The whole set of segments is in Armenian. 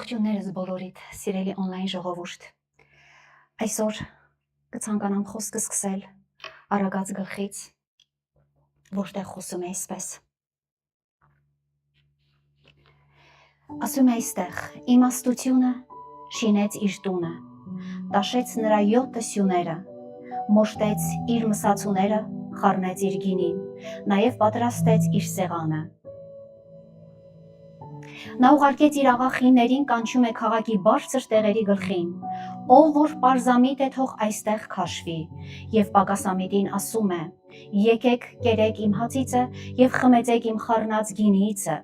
Ողջույններս բոլորիդ, սիրելի on-line ժողովուրդ։ Այսօր կցանկանամ խոսքը սկսել Արագած գլխից, որտեղ խոսում է այսպես։ Ասում է այստեղ. իմաստությունը շինեց իր տունը, տաշեց նրա 7 սյուները, մոշտեց իր մսացուները, խառնեց իր գինին, նաև պատրաստեց իր սեղանը։ Նա ուղարկեց իր աղախիններին, կանչում է քաղաքի բարձր տեղերի գլխին, ով որ պարզամիտ է, թող այստեղ քաշվի, եւ պակասամիտին ասում է. եկեք կերեք իմ հացիցը եւ խմեցեք իմ խառնած գինիիցը,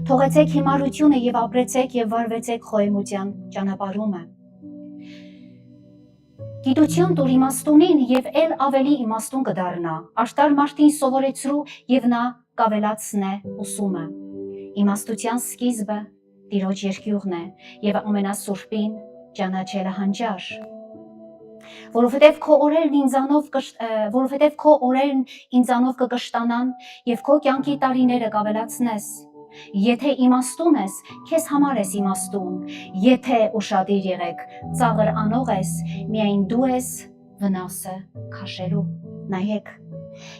թողեցեք հիմարությունը եւ ապրեցեք եւ վարվեցեք խոհեմության ճանապարհումը։ Գիտություն տուր իմաստունին եւ ել ավելի իմաստուն կդառնա, աշտար մարդին սովորեցրու եւ նա կավելացնե ուսումը։ Իմաստության սկիզբը Տիրոջ երկյուղն է եւ ամենասուրբին ճանաչելը հանճար։ Որովհետև քո օրերն ինձանով կկշտանան եւ քո կյանքի տարիները կավելացնես։ Եթե իմաստուն ես, քեզ համար ես իմաստուն, եթե ուշադիր եղեք, ծաղր անող ես, միայն դու ես վնասը քաշելու։ Նայեք,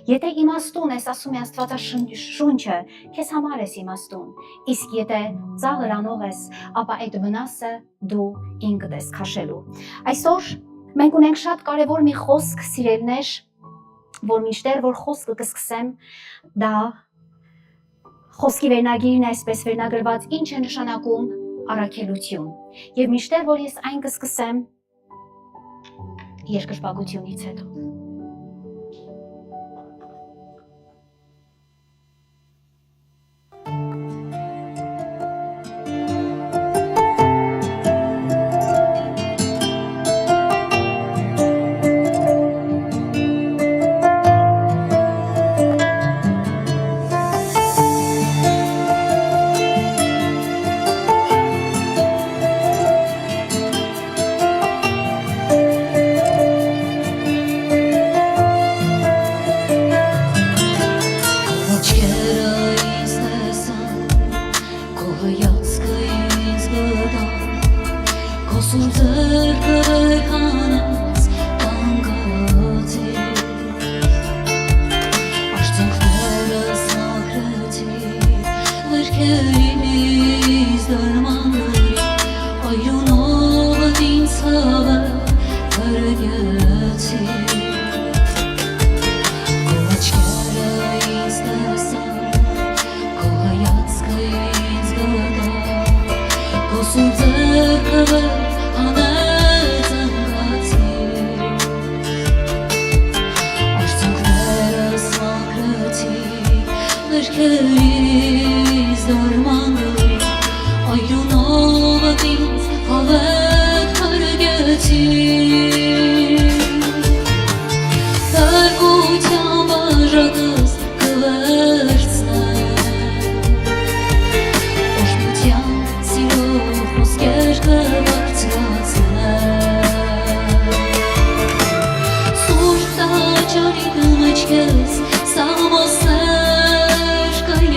եթե իմաստուն ես, ասում է Աստվածաշունչը, քեզ համար ես իմաստուն, իսկ եթե ծաղր անող ես, ապա այդ վնասը դու ինքդ ես քաշելու։ Այսօր մենք ունենք շատ կարևոր մի խոսք, սիրելիներ, որ մինչդեռ որ խոսքը կսկսեմ, դա խոսքի վերնագիրն է այսպես վերնագրված, ինչ է նշանակում առաքելություն։ Եվ մինչդեռ որ ես այն կսկսեմ երկրպագությունից հետո։ Սուրտա ճարի դմաչքես, սաղմոսներ կայ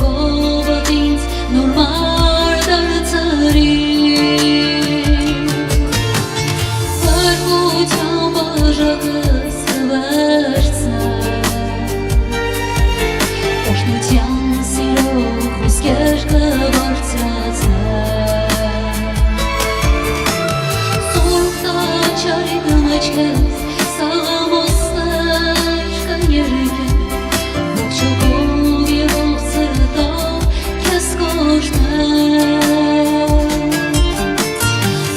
Հոգով ինձ նորմալ դարձրի Վարկության բաժակս վերցնա Օշնության սիրո խոսքեր կբարձրացնա Սուրբ տաճարի դմաչքես սաղամոսներ կան երեքեն Ողջոգով և ողցրտով քեզ կօրհնեմ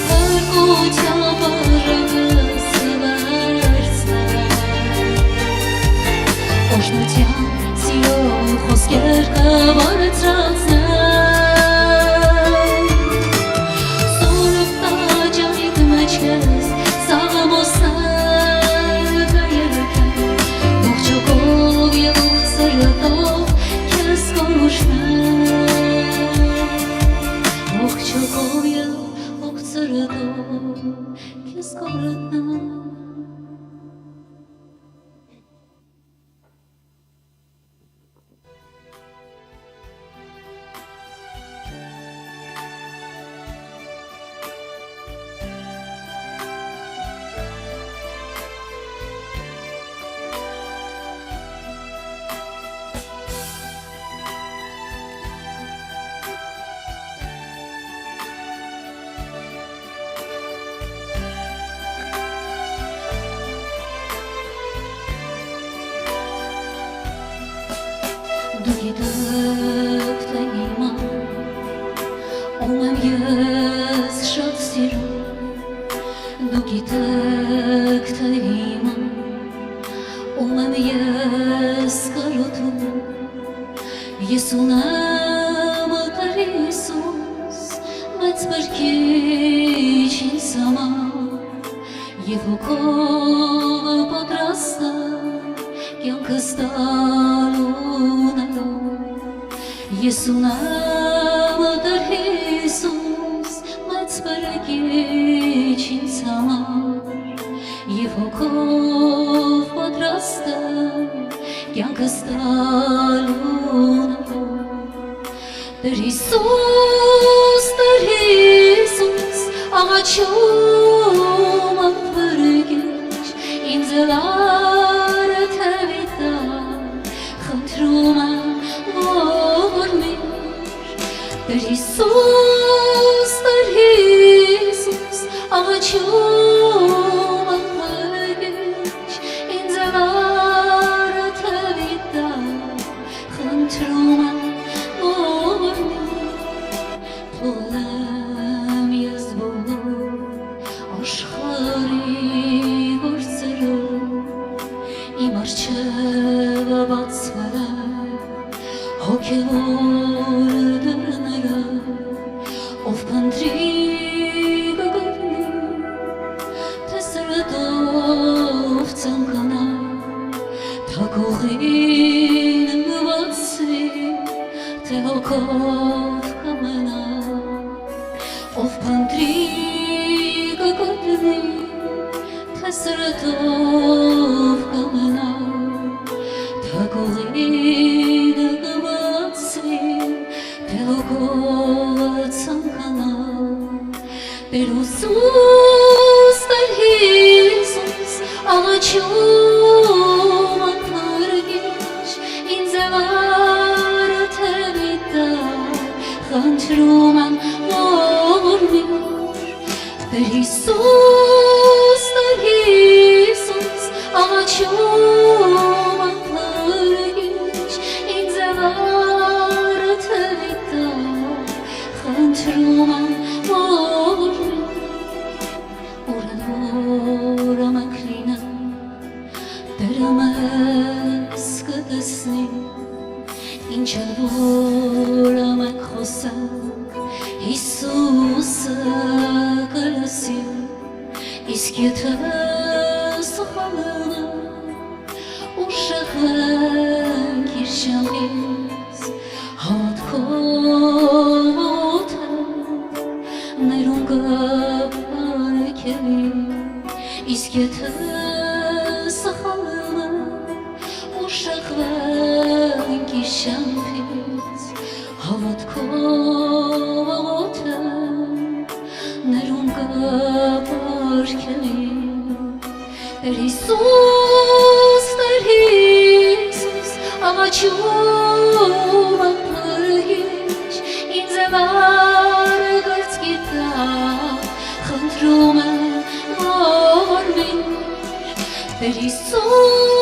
Փրկության բաժակս վերցնեմ Օշնության սիրո խոսքեր կբարձրացնեմ Սուրբ տաճարի դմաչքես սաղամոսներ կան երեքեն Ողջոգով և ողցրտով քեզ կօրհնեմ Ողջոգով և ողցրտով քեզ կօրհնեմ Դու գիտեք, թե հիմա ում եմ ես շատ սիրում Դու գիտեք, թե հիմա ում եմ ես կարոտում Ես ունեմ Տեր Հիսուս մեծ բրգիչ ինձ համար Եվ հոգով պատրաստ եմ կյանքս տալու Ես ունեմ Տեր Հիսուս մեծ բրգիչ ինձ համար Եվ հոգով պատրաստ եմ կյանքս տալու Տեր Հիսուս, աղաչում եմ բրգիչ ինձ արդևի տար խնդրում եմ Տեր Հիսուս, աղաչում եմ բրգիչ ինձ արդևի տար խնդրում եմ Թողնեմ ես բոլոր աշխարհի գործերով Իմ առջևը բացվել է հոգևոր դռները Ով փնտրի կգտնի թե սրտով ցանկանա Թագողին նվացի թե հոգով կմնա Ով փնտրի կգտնի թե սրտով կմնա Թագողին նվացի թե հոգով ցանկանա Տեր Հիսուս, աղաչում եմ բրգիչ ինձ արդևի տար խնդրում եմ Տեր Հիսուս, աղաչում եմ բրգիչ ինձ արդևի տար խնդրում եմ Ուրը մենք լինենք Տերը մեզ կտեսնի Ինչ էլ որ մենք խոսենք Հիսուսը կլսի Իսկ եթե սխալը ուշեղվենք իր շամից Հավատքով օթենք ներում կպարքելի Իսկ եթե սխալը ուշեղվենք իր շամից հավատքոթը ներում կպարքելի Տեր Հիսուս, աղաչում ապրգիչ ինձ վար գրծկիտա խնդրում եմ օրմիր Տեր Հիսուս,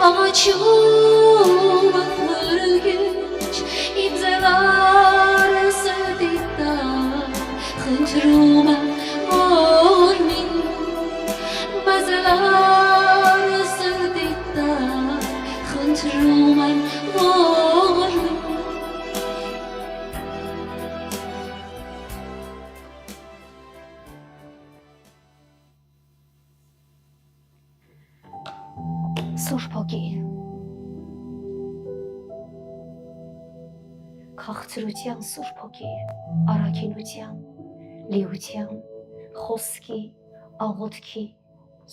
աղաչում ապրգիչ ինձ վար սրտիտա խնդրում եմ օրմիր Բազալար սրտիտա խնդրում եմ օրմիր Սուրբ Հոգի քաղցրության Սուրբ Հոգի առաքինության լիության խոսքի աղոթքի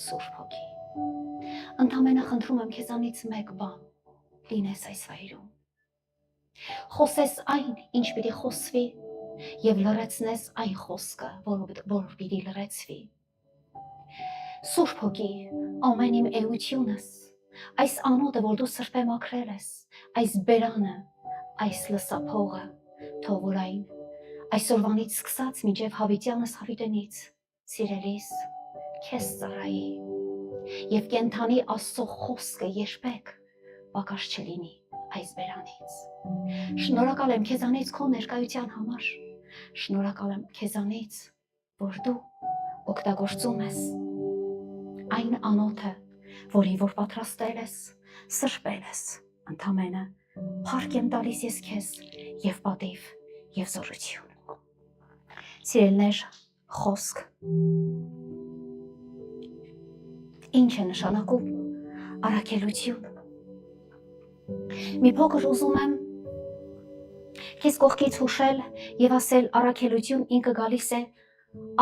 Սուրբ Հոգի ընդամենը խնդրում եմ քեզանից մեկ բան լինես այս վայրում խոսես այն ինչ պիտի խոսվի եւ լրացնես այն խոսքը որ պիտի լրացվի Սուրբ Հոգի ամեն իմ էությունս այս անոթը որ դու սրբե մաքրել ես այս բերանը այս լսափողը թող որ այն այսօրվանից սկսած մինչև հավիտյանս հավիտենից սիրելիս քեզ ծառայի եւ կենթանի Աստծո խոսքը երբեք պակաս չլինի այս բերանից շնորհակալ եմ քեզանից քո ներկայության համար շնորհակալ եմ քեզանից որ դու օգտագործում ես այն անոթը որին որ պատրաստել ես սրբել ես ընդամենը փառք եմ տալիս ես քեզ եւ պատիվ եւ զորություն Սիրելիներ, խոսք Ինչ է նշանակում առաքելություն Մի փոքր ուզում եմ քեզ կողքից հուշել եւ ասել առաքելություն ինքը գալիս է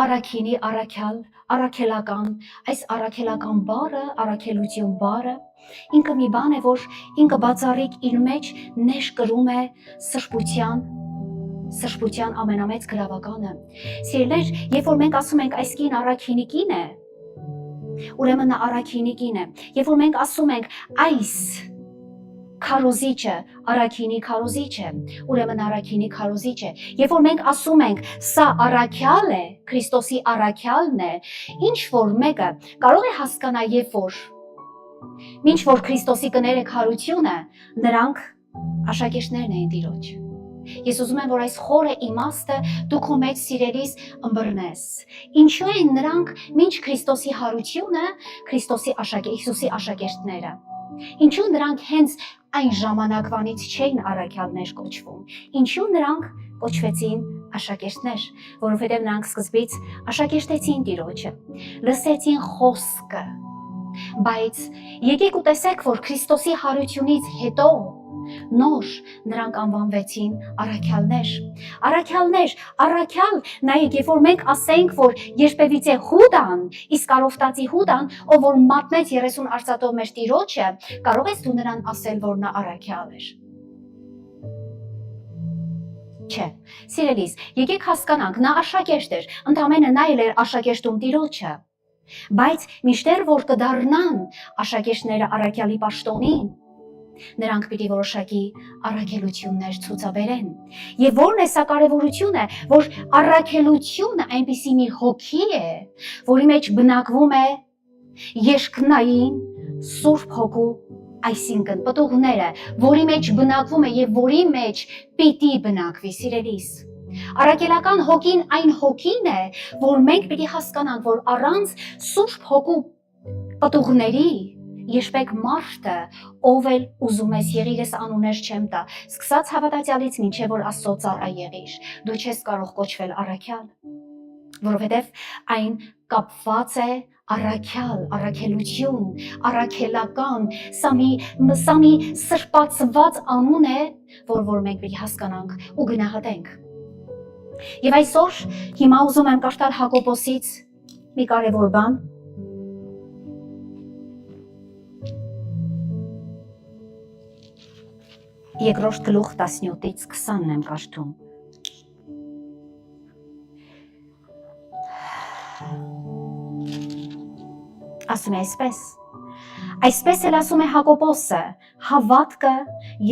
առաքինի առաքյալ, առաքելական Այս առաքելական բառը, առաքելություն բառը ինքը մի բան է, որ ինքը բացառիկ իր մեջ նեշ կրում է սրբության ամենամեծ գրավականը Սիրելիներ, երբ որ մենք ասում ենք այս կին առաքինի կին է Ուրեմն նա առաքինի կին է Երբ որ մենք ասում ենք այս քարոզիչը առաքինի քարոզիչ է Ուրեմն առաքինի քարոզիչ է Երբ որ մենք ասում ենք սա առաքյալ է Քրիստոսի առաքյալն է Ինչ որ մեկը կարող է հասկանալ երբ որ Մինչ որ Քրիստոսի կները քարությունը նրանք աշակերտներն էին Տիրոջ Ես ուզում եմ որ այս խորը իմաստը դու քո մեջ սիրելիս ըմբռնես Ինչու են նրանք մինչ Քրիստոսի հարությունը Քրիստոսի Հիսուսի աշակերտները Ինչու նրանք հենց այն ժամանակվանից չէին առաքյալներ կոչվում Ինչու նրանք կոչվեցին աշակերտներ որովհետև նրանք սկզբից աշակերտեցին Տիրոջը լսեցին խոսքը բայց եկեք ու տեսեք որ Քրիստոսի հարությունից հետո Նոր նրանք անվանվեցին առաքյալներ Առաքյալ նայեք երբ որ մենք ասենք որ երբևիցե Հուդան իսկ առովտացի Հուդան ով որ մատնեց 30 արծաթով մեր Տիրոջը կարող ես դու նրան ասել որ նա առաքյալ էր Չէ սիրելիս եկեք հասկանանք նա աշակերտ էր ընդամենը նա էլ էր աշակերտում Տիրոջը բայց միշտեր որ կդառնան աշակերտները առաքյալի պաշտոնին Նրանք պիտի որոշակի առաքելություններ ցուցաբերեն Եվ որն է սա կարևորությունը որ առաքելությունը այնպիսի մի հոգի է որի մեջ բնակվում է երկնային Սուրբ Հոգու այսինքն պտուղները որի մեջ բնակվում է եւ որի մեջ պիտի բնակվի սիրելիս Առաքելական հոգին այն հոգին է որ մենք պիտի հասկանանք որ առանց Սուրբ Հոգու պտուղների Երբեք մարդը, ով էլ ուզում ես եղիր անուներ չեմ տա, սկսած հավատացյալից մինչև որ Աստծո ծառա եղիր, դու չես կարող կոչվել առաքյալ, որովհետև այն կապված է առաքյալ, առաքելություն, առաքելական, սա մի սրբացված անուն է, որ մենք պիտի հասկանանք ու գնահատենք։ Եվ այսօր հիմա ուզում եմ կարդալ Հակոբոսից մի կարևոր բան, Երկրորդ գլուխ 17-ից 20-ն եմ կարդում։ Ասում է այսպես. Այսպես էլ ասում է Հակոբոսը, հավատքը,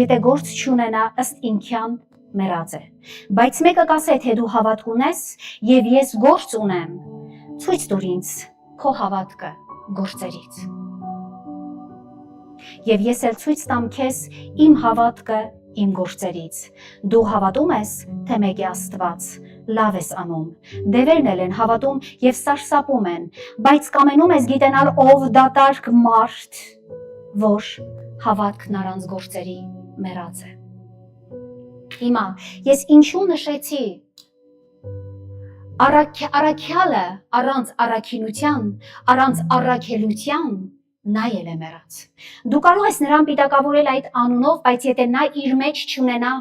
եթե գործ չունենա, ըստ ինքյան մեռած է։ Բայց մեկը կասե, թե դու հավատք ունես, եւ ես գործ ունեմ, ցույց տուր ինձ քո հավատքը գործերից։ Եվ ես էլ ցույց տամ քեզ իմ հավատքը իմ գործերից։ Դու հավատում ես, թե մեկ է Աստված, լավ ես անում։ Դևերն էլ են հավատում եւ սարսափում են, բայց կամենում ես գիտենալ ով դատարկ մարդ, որ հավատքն առանց գործերի մեռած է։ Հիմա ես ինչու նշեցի առաքյալը առանց առաքինության, առանց առաքելության նայել է մեռած։ Դու կարող ես նրան պիտակավորել այդ անունով, բայց եթե նա իր մեջ չունենա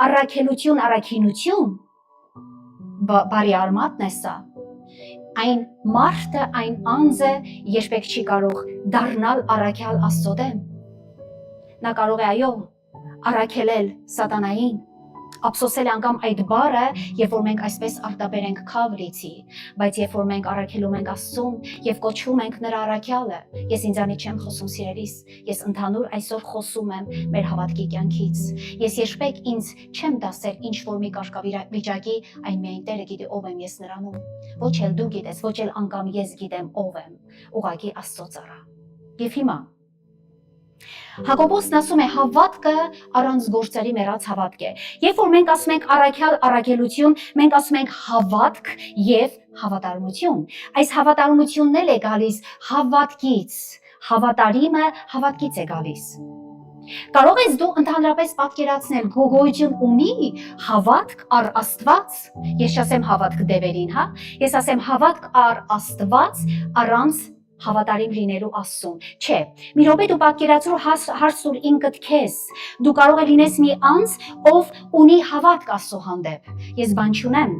առաքելություն, առաքինություն, բարի արմատն է սա, այն մարդը, այն անձը երբեք չի կարող դառնալ առաքյալ Աստծո դեմ։ Նա կարող է այո, առաքելել սատանային, ափսոսել անգամ այդ բառը, երբ որ մենք այսպես արտաբերենք քավրիցի, բայց երբ որ մենք առաքելում ենք Աստծուն եւ կոչվում ենք նրա առաքյալը, ես ինձանից չեմ խոսում սիրելիս, ես ընդհանուր այսօր խոսում եմ մեր հավատքի կյանքից։ Ես երբեք ինձ չեմ դասել ինչ որ մի կարգավիճակի, այն միայն Տերը գիտի ով եմ ես նրանում։ Ոչ էլ դու գիտես, ոչ էլ անգամ ես գիտեմ ով եմ, ուղղակի Աստծո ծառա։ Եվ հիմա Հակոբոսն ասում է հավատքը առանց գործերի մեռած հավատք է։ Երբ որ մենք ասում ենք առաքյալ, առաքելություն, մենք ասում ենք հավատք եւ հավատարմություն։ Այս հավատարմությունն էլ է գալիս հավատքից, հավատարիմը հավատքից է գալիս։ Կարող ես դու ընդհանրապես պատկերացնել գոյություն ունի հավատք առ Աստված, ես չասեմ հավատք դևերին, հա, ես ասեմ հավատք առ Աստված առանց հավատարիմ լինելու Աստծուն։ Չէ, մի րոպե դու պատկերացրու հարց տուր ինքդ քեզ։ Դու կարող ես լինես մի անձ, ով ունի հավատք Աստծո հանդեպ։ Ես բան չունեմ։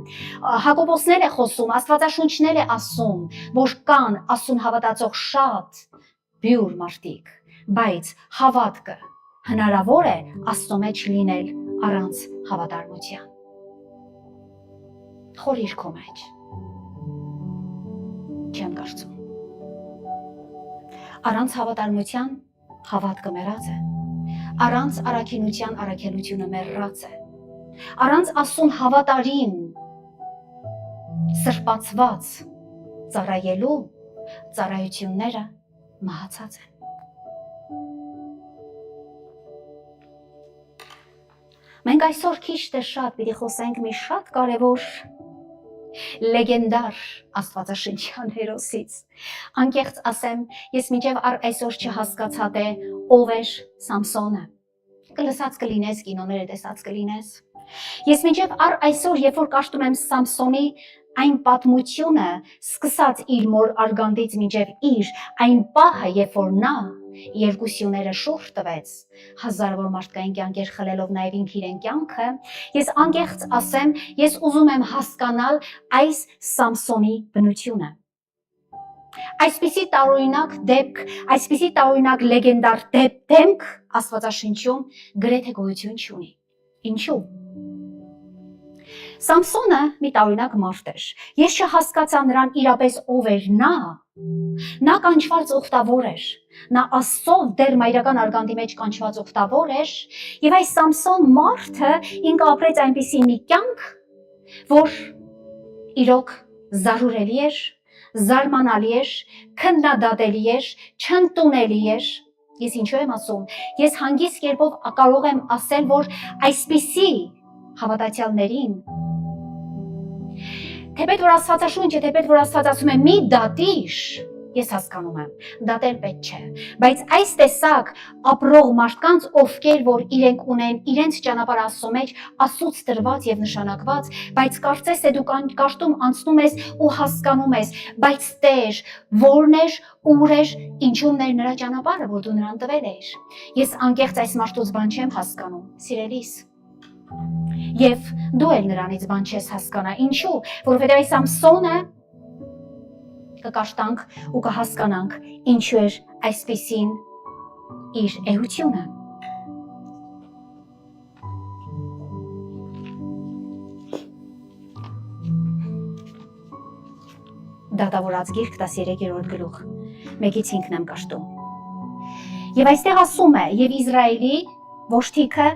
Հակոբոսն է խոսում, Աստվածաշունչն է ասում, որ կան Աստծուն հավատացող շատ բյուր մարդիկ, բայց հավատքը հնարավոր է Աստծո մեջ լինել առանց հավատարմության։ Խորիր քո մեջ։ Չեմ կարծում։ Առանց հավատարմության հավատքը մեռած է։ Առանց առաքինության առաքելությունը մեռած է։ Առանց Աստծուն հավատարիմ սրբացված ծառայելու ծառայությունները մահացած են։ Մենք այսօր քիչ թե շատ պիտի խոսենք մի շատ կարևոր լեգենդար աստվածաշնչյան հերոսից։ Անկեղծ ասեմ, ես մինչև այսօր չհասկացա թե ով էր Սամսոնը։ Կլսած կլինես, կինոները տեսած կլինես։ Ես մինչև այսօր, երբ որ կարդում եմ Սամսոնի այն պատմությունը, սկսած իր մոր արգանդից մինչև իր այն պահը, երբ որ նա երկու սյուները շուրջ տվեց, հազարավոր մարդկային կյանքեր խլելով նաև ինքն իրեն կյանքը, ես անկեղծ ասեմ, ես ուզում եմ հասկանալ այս Սամսոնի բնությունը։ Այսպիսի տարօրինակ դեպք, այսպիսի տարօրինակ լեգենդար դեմք Աստվածաշնչում գրեթե գոյություն չունի։ Ինչու՞։ Սամսոնը մի տարօրինակ մարդ էր։ Ես չհասկացա նրան իրապես ով էր նա։ Նա կանչված ուխտավոր էր։ Նա Աստծո դեր մայրական արգանդի մեջ կանչված ուխտավոր էր, եւ այս Սամսոն մարդը ինքը ապրեց այնպիսի մի կյանք, որ իրոք զարուրելի էր, զարմանալի էր, քննադատելի էր, չընդունելի էր։ Ես ինչու եմ ասում, ես հանգիստ կերպով կարող եմ ասել, որ այսպիսի հավատացյալներին թեպետ որ Աստվածաշունչը, թեպետ որ Աստված ասում է մի դատիր, ես հասկանում եմ, դատել պետք չէ, բայց այս տեսակ ապրող մարդկանց, ովքեր որ իրենք ունեն իրենց ճանապարհ Աստծո մեջ, Աստծուց տրված եւ նշանակված, բայց կարծես թե դու կարդում անցնում ես ու հասկանում ես, բայց Տեր որն էր, ուր էր, ինչու՞մն էր նրա ճանապարհը, որ դու նրան տվել ես։ Ես անկեղծ այս մարդուց բան չեմ հասկանում, սիրելիս։ Եվ դու էլ նրանից բան չես հասկանա, ինչու, որովհետև այս Սամսոնը կկարդանք ու կհասկանանք ինչու էր այսպիսին իր էությունը։ Դատավորաց գիրք 13-րդ գլուխ 1-5 եմ կաշտում։ Եվ այստեղ ասում է, եւ Իսրայելի ոշթիքը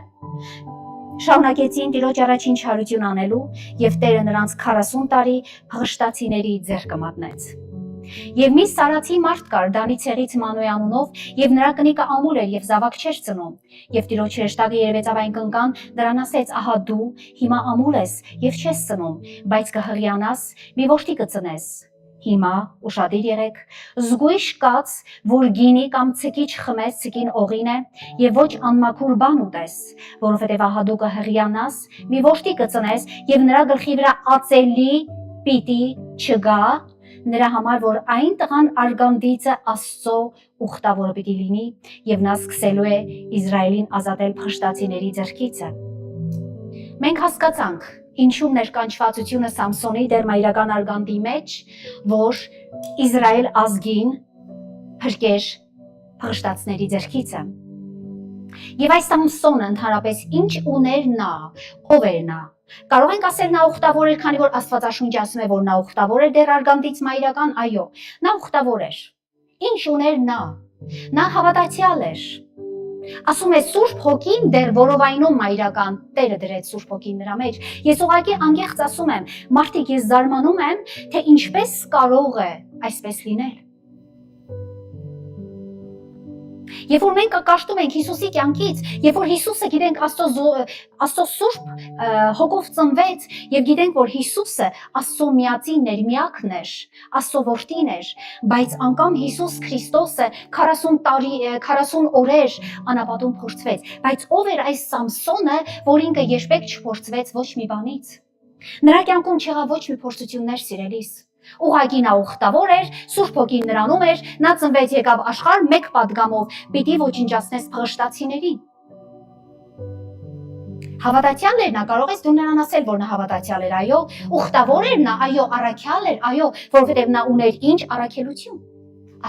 շարունակեցին Տիրոջ առաջին չարություն անելու, եւ Տերը նրանց 40 տարի փղշտացիների ձեռքը մատնեց։ Եվ մի Սարացի մարդ կար Դանի ցեղից Մանոյ անունով, եւ նրա կնիկը ամուլ էր եւ զավակ չէր ծնում։ Եվ Տիրոջ հրեշտակը երևեցավ այն կնկան, դրան ասեց. ահա դու հիմա ամուլ ես եւ չես ծնում, բայց կհղիանաս, մի որդի կծնես։ Հիմա ուշադիր եղեք, զգույշ կաց, որ գինի կամ ցկիչ խմես, ցկին օղին է, եւ ոչ անմաքուր բան ուտես, որովհետեւ ահա դու կհղիանաս, մի որդի կծնես, եւ նրա գլխի վրա ածելի պիտի չգա, նրա համար, որ այն տղան արգանդիցը Աստծո ուխտավորը պիտի լինի, եւ նա սկսելու է Իսրայելին ազատել փղշտացիների ձեռքիցը։ Մենք հասկացանք, ինչու ներկանչվածությունը Սամսոնի դեր մայրական արգանդի մեջ, որ Իսրայել ազգին փրկեր փղշտացների ձեռքիցը։ Եվ այս Սամսոնը ընդհանրապես ինչ ուներ նա, ով էր նա։ Կարող ենք ասել նա ուխտավոր էր, քանի որ Աստվածաշունչը ասում է, որ նա ուխտավոր էր դեր արգանդից մայրական, այո, նա ուխտավոր էր։ Ինչ ուներ նա։ Նա հավատացյալ էր։ Ասում է Սուրբ Հոգին դեր որովայնում մայրական, Տերը դրեց Սուրբ Հոգին նրա մեջ։ Ես ուղղակի անկեղծ ասում եմ, մարդիկ, ես զարմանում եմ, թե ինչպես կարող է այսպես լինել։ Երբ որ մենք կաշտում ենք Հիսուսի կյանքից, երբ որ Հիսուսը գիտենք Աստծո Սուրբ Հոգով ծնվեց եւ գիտենք, որ Հիսուսը Աստծո միածին ներմիակն էր, Աստծո որդին էր, բայց անգամ Հիսուս Քրիստոսը 40 օրեր անապատում փորձվեց, բայց ով էր այս Սամսոնը, որ ինքը երբեք չփորձվեց ոչ մի բանից։ Նրա կյանքում չեղավ ոչ մի փորձություններ, սիրելիս։ Ուղղակի նա ուխտավոր էր, Սուրբ Հոգին նրանում էր, նա ծնվեց եկավ աշխարհ մեկ պատգամով, պիտի ոչնչացնես փղշտացիներին։ Հավատացյալ էր նա, կարող ես դու նրան ասել, որ նա հավատացյալ էր, այո, ուխտավոր էր նա, այո, առաքյալ էր, այո, որովհետև նա ուներ ինչ առաքելություն։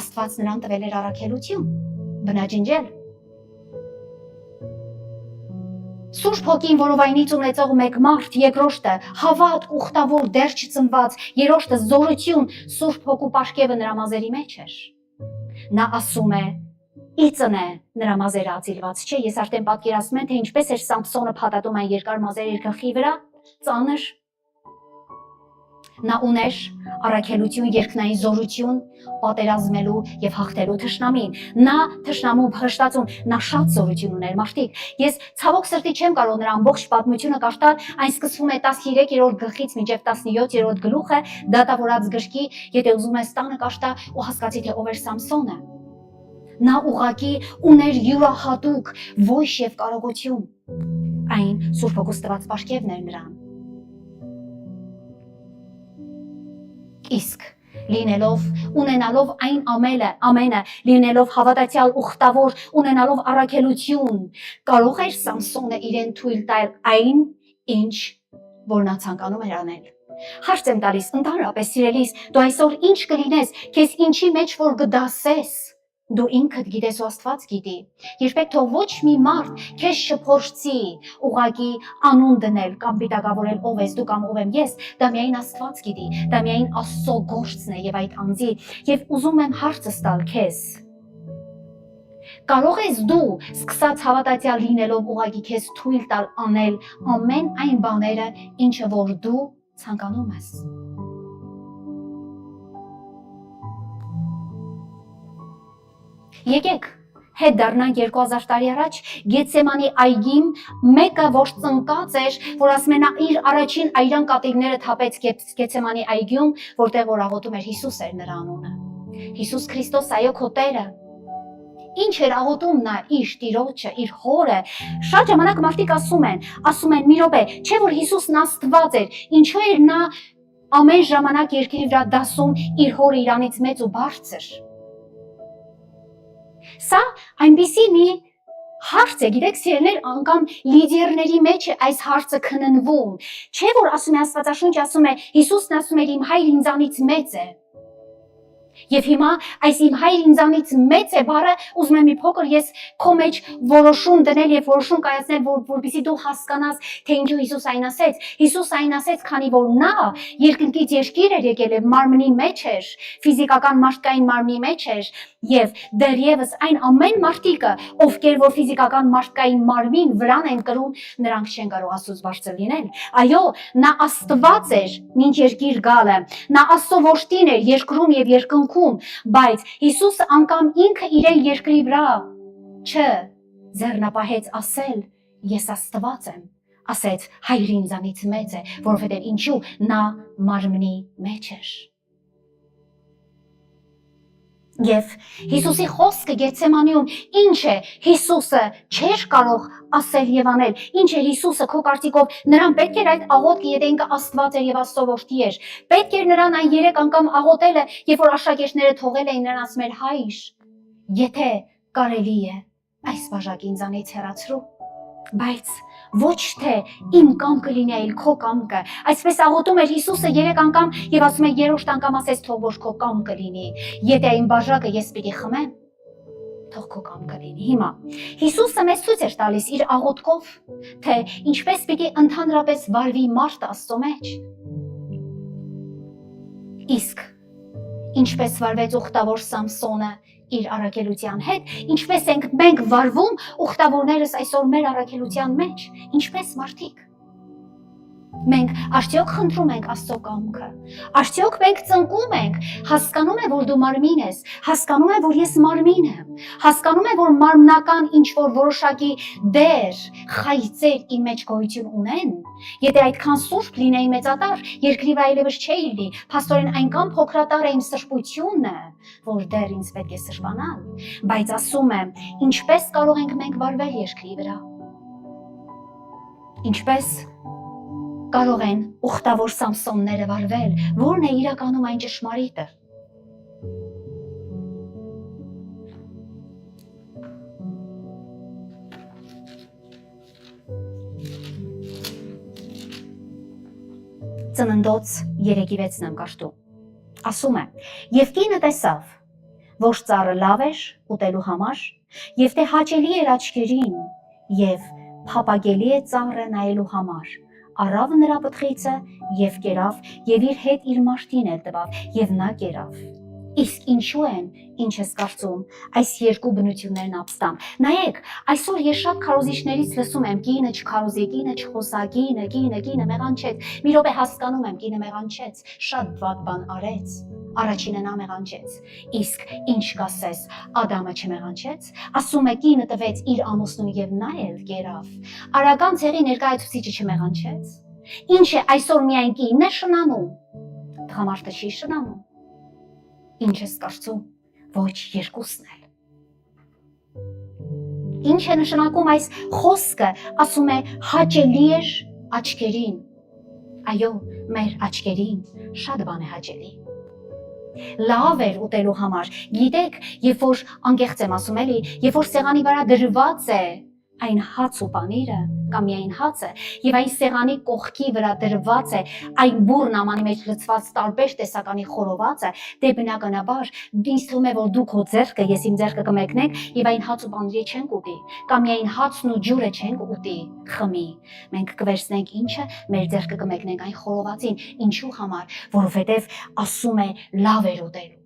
Աստված նրան տվել էր առաքելություն, բնաջնջել։ Սուրբ Հոգին որովայնից ունեցող մեկ մարդ, երկրորդը հավատ, ուխտավոր, դեռ չծնված, երրորդը զորություն, Սուրբ Հոգու պարգևը նրա մազերի մեջ էր։ Նա ասում է. Իծն է նրա մազերը ածիլված չէ, ես արդեն պատկերացնում եմ, թե ինչպես էր Սամսոնը փաթաթում այն երկար մազերը իր գլխի վրա, ծանր։ Նա ուներ առաքելություն, երկնային զորություն, պատերազմելու եւ հաղթելու թշնամին։ Նա թշնամու փղշտացում, նա շատ զորություն ուներ, մարդիկ։ Ես ցավոք սրտի չեմ կարող նրա ամբողջ պատմությունը կարդալ, այն սկսվում է 13-րդ գլխից մինչև 17-րդ գլուխը, դատավորաց գրքի, եթե ուզում ես տանը կարդա ու հասկացի թե ով էր Սամսոնը։ Նա ուղղակի ուներ յուրահատուկ ոգի եւ կարողություն։ Այն Սուրբ Հոգուց տված պարգևն էր նրան։ Իսկ լինելով, ունենալով այն ամենը, լինելով հավատացյալ ուխտավոր, ունենալով առաքելություն, կարող էր Սամսոնը իրեն թույլ տալ այն, ինչ որ նա ցանկանում էր անել։ Հարց եմ տալիս, ընդհանրապես սիրելիս, դու այսօր ինչ կլինես, քեզ ինչի մեջ որ կդասես, դու ինքդ գիտես ու Աստված գիտի։ Երբեք թող ոչ մի մարդ քեզ չփորձի ուղղակի անուն դնել կամ պիտակավորել ով ես դու կամ ով եմ ես, դա միայն Աստված գիտի, դա միայն Աստծո գործն է եւ այդ անձի։ Եվ ուզում եմ հարցը տալ քեզ. կարող ես դու սկսած հավատացյալ լինելով ուղղակի քեզ թույլ տալ անել ամեն այն բաները, ինչը որ դու ցանկանում ես։ Եկեք հետ դառնանք 2000 տարի առաջ Գեթսեմանի այգին մեկը որ ծնկած էր, որ ասում են իր առաջին այրան կատիկները թափեց Գեթսեմանի այգում, որտեղ որ աղոթում էր Հիսուս էր նրա անունը։ Հիսուս Քրիստոս, այո քո Տերը։ Ինչ էր աղոթում նա իր Տիրոջը, իր հորը։ Շատ ժամանակ մարդիկ ասում են մի րոպե, չէ որ Հիսուսն Աստված էր, ինչու էր նա ամեն ժամանակ երկրի վրա դասում իր հորը իրանից մեծ ու բարձր։ Սա այնպիսի մի հարց է, գիտեք սիրելիներ, անգամ լիդերների մեջ է այս հարցը քննվում։ Չէ որ ասում է Աստվածաշունչը, ասում է Հիսուսն ասում էր իմ հայր ինձանից մեծ է։ Եվ հիմա այս իմ հայր ինձանից մեծ է բառը ուզում եմ մի փոքր ես քո մեջ որոշում դնել եւ որոշում կայացնել, որպեսզի դու հասկանաս, թե ինչու Հիսուս այն ասեց։ Հիսուս այն ասեց, քանի որ նա երկնքից երկիր էր եկել եւ մարմնի մեջ էր, ֆիզիկական մարդկային մարմնի մեջ էր եւ դեռևս այն ամեն մարդիկը, ովքեր որ ֆիզիկական մարդկային մարմին վրան են կրում, նրանք չեն կարող Աստծուց բարձր լինել։ Այո, նա Աստված էր մինչ երկիր գալը, նա Աստծո որդին էր երկրում եւ երկնքում, բայց Հիսուսը անգամ ինքը իրեն երկրի վրա չձեռնապահեց ասել. Ես Աստված եմ, ասեց հայրը ինձանից մեծ է, որովհետեւ ինչու նա մարմնի մեջ էր։ Եվ Հիսուսի խոսքը Գեթսեմանիում ինչ է Հիսուսը չէր կարող ասել եւ անել, ինչ է Հիսուսը քո կարծիքով նրան պետք էր այդ աղոթքը, եթե ինքը Աստված էր եւ Աստծո որդի էր, պետք էր նրան այն 3 անգամ աղոթելը, երբ որ աշակերտները թողել էին նրան ասում էր հայր, եթե կարելի է այս բաժակը ինձանից հեռացրու, բայց ոչ թե իմ կամքը լինի, այլ քո կամքը։ Այսպես աղոթում էր Հիսուսը 3 անգամ եւ ասում է 3-րդ անգամ ասեց թող որ քո կամքը լինի։ Եթե այն բաժակը ես պիտի խմեմ, թող քո կամքը լինի։ Հիմա Հիսուսը մեզ ցույց էր տալիս իր աղոթքով, թե ինչպես պիտի ընդհանրապես վարվի մարդը Աստծո մեջ։ Իսկ ինչպես վարվեց ուխտավոր Սամսոնը իր առաքելության հետ, ինչպես ենք մենք վարվում ուխտավորներս այսօր մեր առաքելության մեջ, ինչպես մարդիկ։ Մենք արդյոք խնդրում ենք Աստծո կամքը, արդյոք մենք ծնկում ենք, հասկանում է, որ դու մարմին ես, հասկանում է, որ ես մարմին եմ, հասկանում է, որ մարմնական ինչ-որ որոշակի դեր, խայծեր իմ մեջ գոյություն ունեն։ Եթե այդքան սուրբ լինեի մեծատար, երկրի վրա այլևս չէի լինի, փաստորեն այնքան փոքրատար է իմ սրբությունը, որ դեռ ինձ պետք է սրբանալ, բայց ասում եմ, ինչպես կարող ենք մենք վարվել երկրի վրա։ Ինչպես կարող են ուխտավոր Սամսոնները վարվել, որն է իրականում այն ճշմարիտը։ Ծննդոց 3:6-ն եմ կարդում։ Ասում է. «Եվ կինը տեսավ, որ ծառը լավ էր ուտելու համար, եւ թե հաճելի էր աչքերին, եւ փափագելի է ծառը նայելու համար, առավ նրա պտղիցը եւ կերավ եւ իր հետ իր մարդին էլ տվավ եւ նա կերավ»։ Իսկ ինչու են, ինչ ես կարծում, այս երկու բնություններն ապստամբ։ Նայեք, այսօր ես շատ քարոզիչներից լսում եմ կինը չքարոզի, կինը չխոսա, կինը մեղանչեց։ Մի րոպե հասկանում եմ, կինը մեղանչեց, շատ վատ բան արեց։ Առաջինը նա մեղանչեց։ Իսկ ինչ կասես, Ադամը չմեղանչեց, ասում է կինը տվեց իր ամուսնուն եւ նա էլ կերավ։ Արական ցեղի ներկայացուցիչը չմեղանչեց։ Ինչ է այսօր միայն կինն է շնանում։ Տղամարդը չի շնանում։ Ինչ ես կարծում, ոչ երկուսն էլ։ Ինչ է նշանակում այս խոսքը, ասում է հաճելի էր աչքերին։ Այո, մեր աչքերին շատ բան է հաճելի։ Լավ էր ուտելու համար։ Գիտեք, երբ որ անկեղծ եմ ասում էլի, երբ որ սեղանի վրա դրված է այն հաց ու պանիրը կամ միայն հացը եւ այն սեղանի կողքի վրա դրված է այն բուրն ամանի մեջ լցված տարբեր տեսականի խորովածը, դե բնականաբար ինձ թվում է որ դու քո ձեռքը, ես իմ ձեռքը կմեկնենք եւ այն հաց ու պանիրը չենք ուտի կամ միայն հացն ու ջուրը չենք ուտի խմի, մենք կվերցնենք ինչը, մեր ձեռքը կմեկնենք այն խորովածին, ինչու համար, որովհետեւ ասում է լավ էր ուտելու։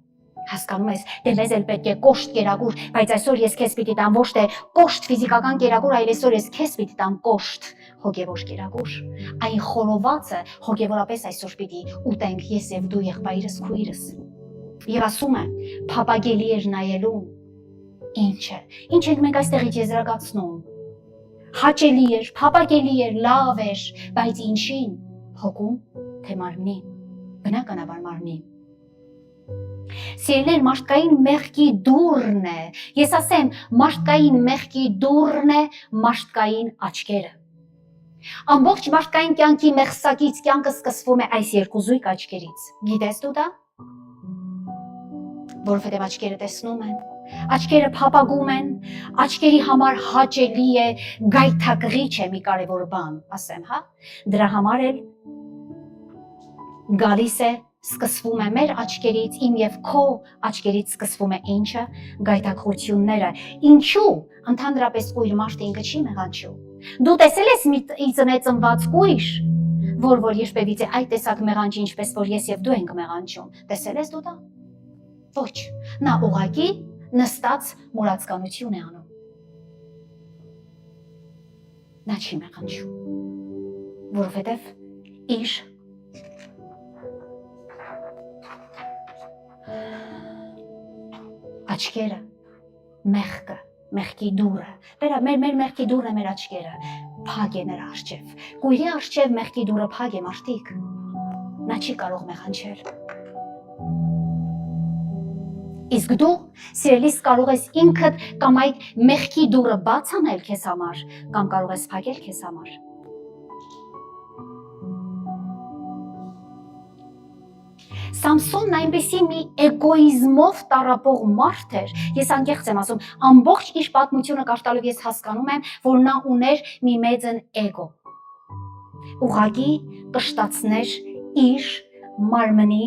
Հասկանում ես, դե մեզ էլ պետք է կոշտ կերակուր, բայց այսօր ես քեզ պիտի տամ ոչ թե կոշտ ֆիզիկական կերակուր, այլ այսօր ես քեզ պիտի տամ կոշտ հոգևոր կերակուր։ Այն խորովածը հոգևորապես այսօր պիտի ուտենք ես եւ դու եղբայրս քույրս։ Եվ ասում է, փափագելի էր նայելու։ Ինչ ենք մենք այստեղից եզրակացնում։ Հաճելի էր, փափագելի էր, լավ էր, բայց ինչին։ Հոգում, թե մարմնին։ Բնականաբար մարմնին։ Սիրելիներ, մարդկային մեղքի դուռն է, ես ասեմ, մարդկային մեղքի դուռն է մարդկային աչքերը։ Ամբողջ մարդկային կյանքի մեղսակից կյանքը սկսվում է այս երկու զույգ աչքերից։ Գիտես դու դա։ Որովհետև աչքերը տեսնում են, աչքերը փափագում են, աչքերի համար հաճելի է, գայթակղիչ է մի կարևոր բան, ասեմ, հա։ Դրա համար էլ գալիս է սկսվում է մեր աչքերից, իմ եւ քո աչքերից սկսվում է ինչը, գայթակղությունները։ Ինչու ընդհանրապես կույր մարդը ինքը չի մեղանչում։ Դու տեսել ես մի ծնված կույր, որ երբևիցե այդ տեսակ մեղանջի, ինչպես որ ես եւ դու ենք մեղանչում։ Տեսել ես դու դա։ Ոչ, նա ուղղակի նստած մուրացկանություն է անում։ Նա չի մեղանչում, որովհետև իր աչքերը, մեղքը, մեղքի դուռը, մեր մեղքի դուռը մեր աչքերը, փակ է նրա առջև, կույրի առջև մեղքի դուռը փակ է մարդիկ, նա չի կարող մեղանչել։ Իսկ դու, սիրելիս, կարող ես ինքդ կամ այդ մեղքի դուռը բաց անել քեզ համար, կամ կարող ես փակել քեզ համար։ Սամսոնն այնպեսի մի էգոիզմով տառապող մարդ էր, ես անկեղծ եմ ասում, ամբողջ իր պատմությունը կարդալով ես հասկանում եմ, որ նա ուներ մի մեծն էգո։ Ուղղակի կշտացներ իր մարմնի,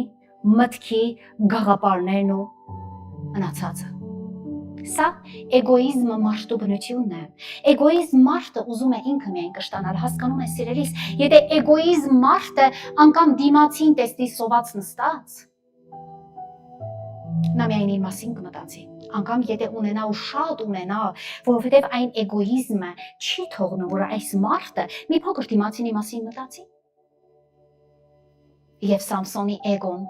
մտքի գաղափարներն ու մնացածը։ Սա էգոիզմը մարդու բնությունն է։ Էգոիզմ մարդը ուզում է ինքը միայն կշտանալ, հասկանում ես սիրելիս, եթե էգոիզմ մարդը անգամ դիմացին տեսնի սոված նստած, նա միայն իր մասին կմտածի, անգամ եթե ունենա ու շատ ունենա, որովհետև այն էգոիզմը չի թողնում, որ այս մարդը մի փոքր դիմացինի մասին մտածի։ Եվ Սամսոնի էգոն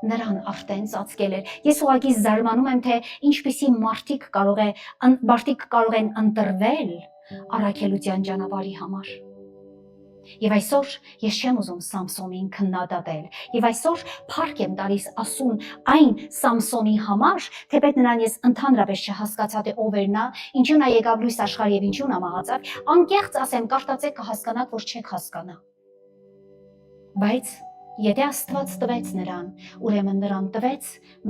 նրան արդեն ծածկել էր։ Ես ուղղակի զարմանում եմ, թե ինչպիսի մարդիկ կարող են ընտրվել առաքելության ճանապարհի համար։ Եվ այսօր ես չեմ ուզում Սամսոնին քննադատել, եւ այսօր փառք եմ տալիս ասուն այն Սամսոնի համար, թեպետ նրան ես ընդհանրապես չհասկացա, թե ով էր նա, ինչու նա եկավ լույս աշխարհ եւ ինչու նա մահացավ, անկեղծ ասեմ, կարդացեք կհասկանաք, որ չեք հասկանա։ Բայց եթե Աստված տվեց նրան, ուրեմն նրան տվեց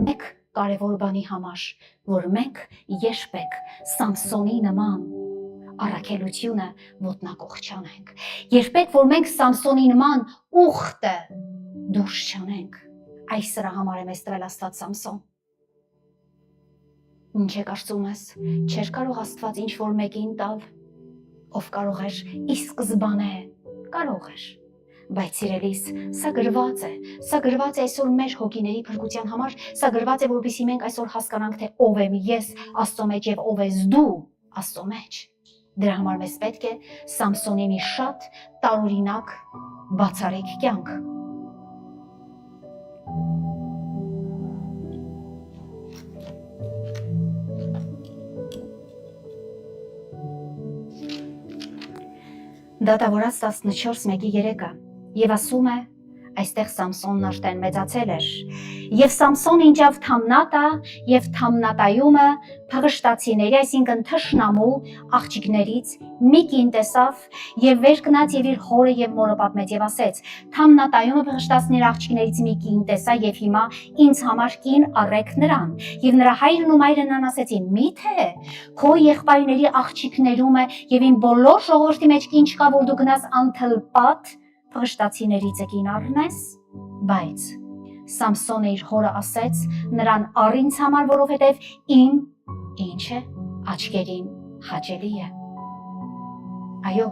մեկ կարևոր բանի համար, որ մենք երբեք Սամսոնի նման առաքելությունը ոտնակող չանենք։ Երբեք որ մենք Սամսոնի նման ուխտը դուրս չանենք։ Այս սրա համար է մեզ տվել Աստված Սամսոն։ Ինչ է կարծում ես, չէր կարող Աստված ինչ որ մեկին տալ, ով կարող էր ի սկզբանե, կարող էր։ Բայց սիրելիս, սա գրված է այսօր մեր հոգիների փրկության համար, սա գրված է, որպեսզի մենք այսօր հասկանանք, թե ով եմ ես Աստծո մեջ եւ ով ես դու Աստծո մեջ։ Դրա համար մեզ պետք է Սամսոնի մի շատ տարօրինակ բացառիկ կյանք։ Դատավորաց 14:1-3 Եվ ասում է, այստեղ Սամսոնն արդեն մեծացել էր, եւ Սամսոն ինջավ Թամնատա եւ Թամնատայումը փղշտացիների, այսինքն թշնամու աղջիկներից մի կին տեսավ եւ վեր գնաց եւ իր հորը եւ մորը պատմեց եւ ասեց. Թամնատայումը փղշտացիների աղջիկներից մի կին տեսա եւ հիմա ինձ համար կին առեք նրան։ Եվ նրա հայրն ու մայրը նրան ասեցին. Միթե քո եղբայրների աղջիկներումը եւ իմ բոլոր ժողովրդի մեջ կին չկա, որ դու գնաս անթլպատ փղշտացիներից կին առնես, բայց Սամսոնը իր հորը ասեց նրան առ ինձ համար, որովհետև իմ ինչ է աչքերին հաճելի է։ Այո,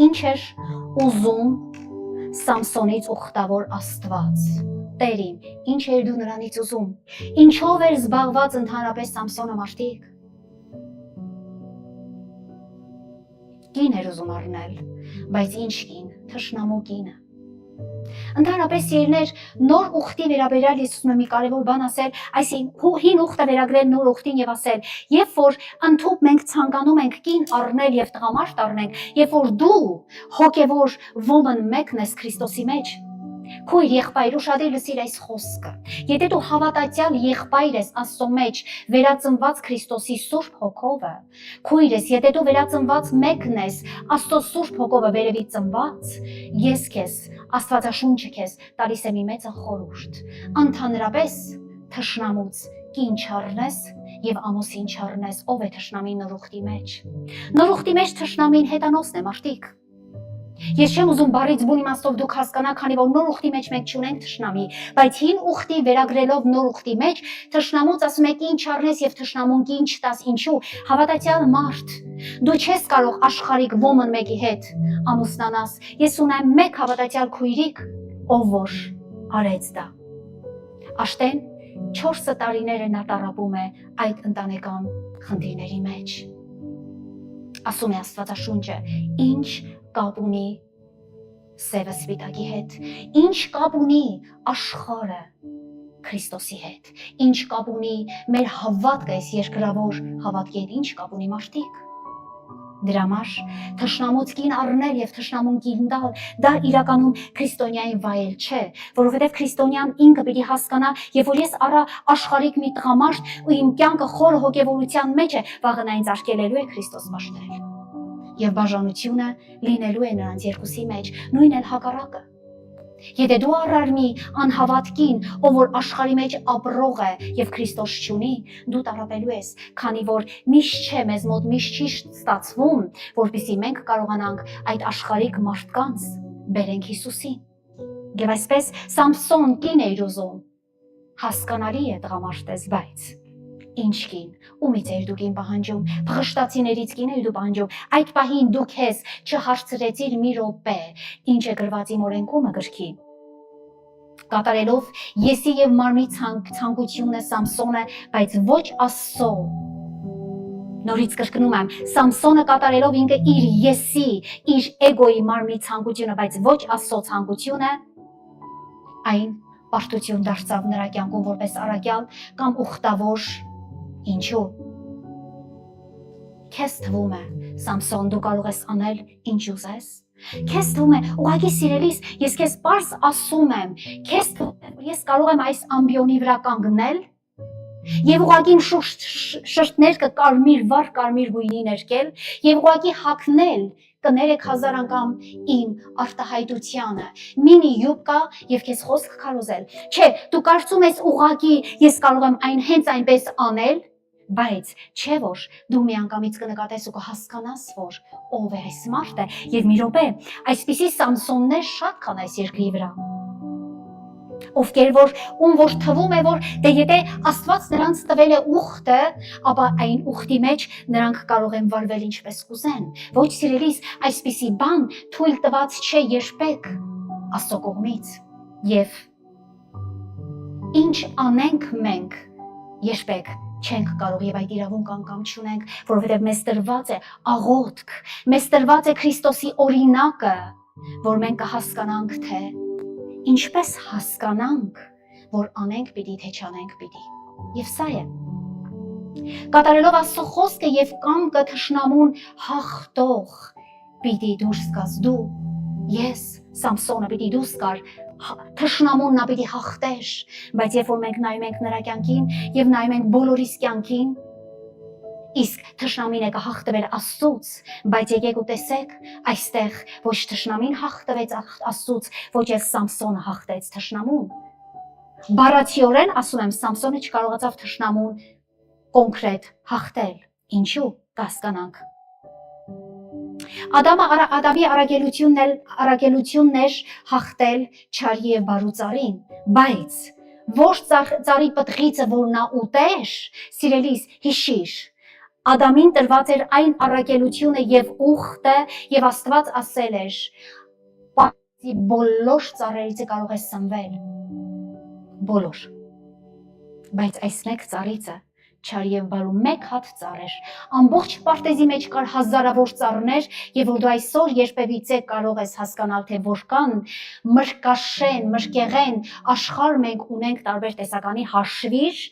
ինչ էր ուզում Սամսոնից ուխտավոր Աստված, Տերին, ինչ էր դու նրանից ուզում, ինչով էր զբաղված ընդհանրապես Սամսոնը մարդիկ։ Կին էր ուզում առնել, բայց ինչ կին, թշնամու կինը։ Ընդհանրապես սիրելիներ, նոր ուխտի վերաբերյալ ես ուզում եմ մի կարևոր բան ասել, այսինքն հին ուխտը վերագրել նոր ուխտին եւ ասել, երբ որ ընդհանուր մենք ցանկանում ենք կին առնել եւ տղամարդ առնենք, երբ որ դու հոգեվոր woman մեկն ես Քրիստոսի մեջ, քույր եղբայր ուշադիր լսիր այս խոսքը։ Եթե դու հավատացյալ եղբայր ես Աստծո մեջ, վերածնված Քրիստոսի Սուրբ Հոգովը, քույր ես, եթե դու վերածնված մեկն ես Աստծո Սուրբ Հոգովը վերևից ծնված, ես քեզ, Աստվածաշունչը քեզ տալիս է մի մեծ խորհուրդ։ Ընդհանրապես թշնամուց կին չառնես եւ ամուսին չառնես, ով է թշնամին նոր ուխտի մեջ։ Նոր ուխտի մեջ թշնամին հետանոսն է մարդիկ։ Ես չեմ ուզում բարից բուն իմաստով դուք հասկանաք, քանի որ նոր ուխտի մեջ մենք չունենք թշնամի, բայց հին ուխտի վերագրելով նոր ուխտի մեջ, թշնամուց ասում եք ինչ առնես եւ թշնամուն ինչ տաս, ինչու, հավատացյալ մարդ, դու չես կարող աշխարհիկ ոմն մեկի հետ ամուսնանաս, ես ունեմ մեկ հավատացյալ քույրիկ, ով որ արեց դա, աշտեն 4 տարիները նա տառապում է այդ ընտանեկան խնդիրների մեջ, ասում է Աստվածաշունչը, ինչ կապ ունի սևը սպիտակի հետ, ինչ կապ ունի աշխարհը Քրիստոսի հետ, ինչ կապ ունի մեր հավատքը, այս երկրավոր հավատքի հետ, ինչ կապ ունի մարդիկ։ Դրա համար թշնամուց կին առնել եւ թշնամուն կին տալ, դա իրականում քրիստոնյայի վայել չէ, որովհետեւ քրիստոնյան ինքը պիտի հասկանա, եւ որ ես առա աշխարհիկ մի տղամարդ ու իմ կյանքը խոր հոգեվորության մեջ է, վաղը նա ինձ արգելելու է Քրիստոս պաշտել։ Եվ բաժանությունը լինելու է նրանց երկուսի մեջ, նույն էլ հակառակը։ Եթե դու առար մի անհավատ կին, ով որ աշխարհի մեջ ապրող է եւ Քրիստոս չունի, դու տառապելու ես, քանի որ միշտ չէ մեզ մոտ միշտ չի ստացվում, որպեսզի մենք կարողանանք այդ աշխարհիկ մարդկանց բերենք Հիսուսին։ Եվ այսպես Սամսոն կին էր ուզում, հասկանալի է տղամարդես, բայց ինչ կին, ումից էր դու կին պահանջում, փղշտացիներից կին էր դու պահանջում, այդ պահին դու քեզ չհարցրեցիր մի րոպե, ինչ է գրված իմ օրենքումը գրքի, կատարելով եսի եւ մարմնի ցանկությունը Սամսոնը, բայց ոչ Աստծո։ Նորից կրկնում եմ, Սամսոնը կատարելով ինքը իր եսի, իր էգոյի մարմնի ցանկությունը, բայց ոչ Աստծո ցանկությունը, այն պարտություն դարձավ նրա կյանքում որպես առաքյալ կամ ուխտավոր։ Ինչու։ Քեզ թվում է, Սամսոն, դու կարող ես անել ինչ ուզես։ Քեզ թվում է, ուղղակի սիրելիս, ես քեզ պարզ ասում եմ, քեզ թվում է, որ ես կարող եմ այս ամբիոնի վրա կանգնել եւ ուղղակի իմ շրթներ կարմիր վառ կարմիր գույնի ներկել եւ ուղղակի հագնել կներեք 1000 անգամ իմ արտահայտությանը, մինի յուբկա եւ քեզ խոսք քարոզել։ Չէ, դու կարծում ես ուղղակի ես կարող եմ այն հենց այնպես անել, բայց չէ որ դու միանգամից կնկատես ու կհասկանաս, որ ով է այս մարդը եւ մի րոպե, այսպիսի Սամսոններ շատ կան այս երկրի վրա, ովքեր որ ում որ թվում է, որ դե եթե Աստված նրանց տվել է ուխտը, ապա այն ուխտի մեջ նրանք կարող են վարվել ինչպես կուզեն։ Ոչ սիրելիս, այսպիսի բան թույլ տված չէ երբեք Աստծո կողմից։ Եվ ինչ անենք մենք երբեք չենք կարող եւ այդ իրավունք անգամ չունենք, որովհետեւ մեզ տրված է աղոթք, մեզ տրված է Քրիստոսի օրինակը, որ մենք կհասկանանք, թե ինչպես հասկանանք, որ անենք պիտի, թե չանենք պիտի։ Եվ սա է։ Կատարելով Աստծո խոսքը եւ կամքը թշնամուն հաղթող պիտի դուրս գաս դու, ես Սամսոնը պիտի դուրս գար, թշնամուն նա պիտի հաղթեր, բայց երբ որ մենք նայում ենք նրա կյանքին եւ նայում ենք բոլորիս կյանքին, իսկ թշնամին է կհաղթվել Աստծուց, բայց եկեք ու տեսեք, այստեղ ոչ թշնամին հաղթվեց Աստծուց, ոչ էլ Սամսոնը հաղթեց թշնամուն։ Բառացիորեն ասում եմ, Սամսոնը չկարողացավ թշնամուն կոնկրետ հաղթել։ Ինչու՞, կհասկանանք։ Ադամի առաքելությունն էր հաղթել չարի եւ բարու ծառին, բայց որ ծառի պտղիցը որ նա ուտեր, սիրելիս, հիշիր, Ադամին տրված էր այն առաքելությունը եւ ուխտը եւ Աստված ասել էր. «Պարտեզի բոլոր ծառերից կարող ես սնվել»։ Բոլոր։ Բայց այս մեկ ծառիցը չար եւ բարու մեկ հատ ծառ էր։ Ամբողջ պարտեզի մեջ կար հազարավոր ծառներ եւ որ դու այսօր երբևիցե կարող ես հասկանալ, թե որքան մրկաշեն, մրկեղեն աշխարհ մենք ունենք տարբեր տեսականի հաշվիր,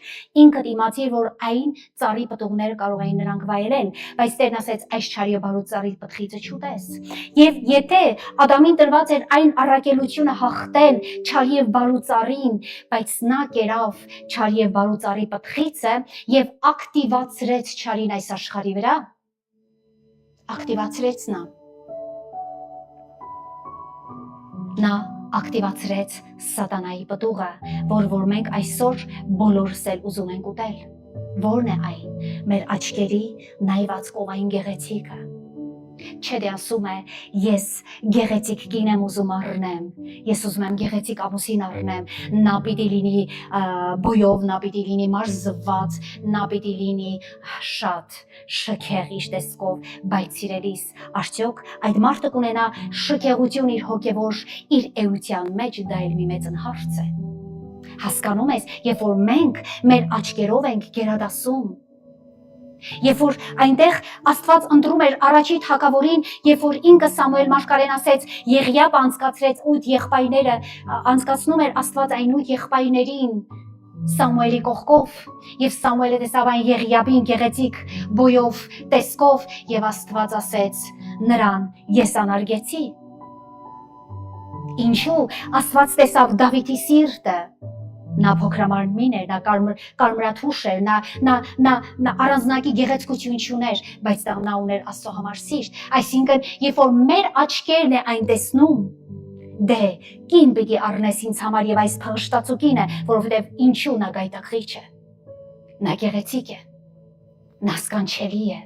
ինքդ իմացիր, որ այն ծառի պտուղները կարող էին նրանք վայելել, բայց Տերն ասեց այս չար եւ բարու ծառի պտղիցը չուտես։ Եվ եթե Ադամին տրված էր այն առաքելությունը հաղթել չար եւ բարու ծառին, բայց նա կերավ չար եւ բարու ծառի պտղիցը եւ ակտիվացրեց չարին այս աշխարհի վրա, ակտիվացրեց նա ակտիվացրեց սատանայի պտուղը, որ մենք այսօր բոլորս էլ ուզում ենք ուտել։ Որն է այն, մեր աչքերի նայված կողային գեղեցիկը։ չէ դե ասում է ես գեղեցիկ կին եմ ուզում առնեմ, ես ուզում եմ գեղեցիկ ամուսին առնեմ, նա պիտի լինի բոյով, նա պիտի լինի մարզված, նա պիտի լինի շատ շքեղ իր տեսքով, բայց սիրելիս, արդյոք այդ մարդը կունենա շքեղություն իր հոգևոր իր էության մեջ, դա էլ մի մեծ հարց է։ Հասկանում ես, երբ որ մենք մեր աչքերով ենք գերադասում, երբ որ այնտեղ Աստված ընտրում էր առաջի թագավորին, երբ որ ինքը Սամուել մարգարեն ասեց, Եղիապ անցկացրեց 8 եղբայրները, անցկացնում էր Աստված այն 8 եղբայրներին Սամուելի կողքով, եւ Սամուելը տեսավ այն Եղիապին գեղեցիկ բոյով, տեսքով, եւ Աստված ասեց նրան ես անարգեցի։ Ինչու Աստված տեսավ Դավիթի սիրտը, նա փոքրամարմին էր, նա կարմրաթուշ էր, նա առանձնակի գեղեցկություն չուներ, բայց նա ուներ Աստծո համար սիրտ, այսինքն երբ որ մեր աչքերն է այն տեսնում, դե կին պիտի առնես ինձ համար եւ այս փղշտացու կինը, որովհետեւ ինչու նա գայթակղիչ է, նա գեղեցիկ է, նա սքանչելի է,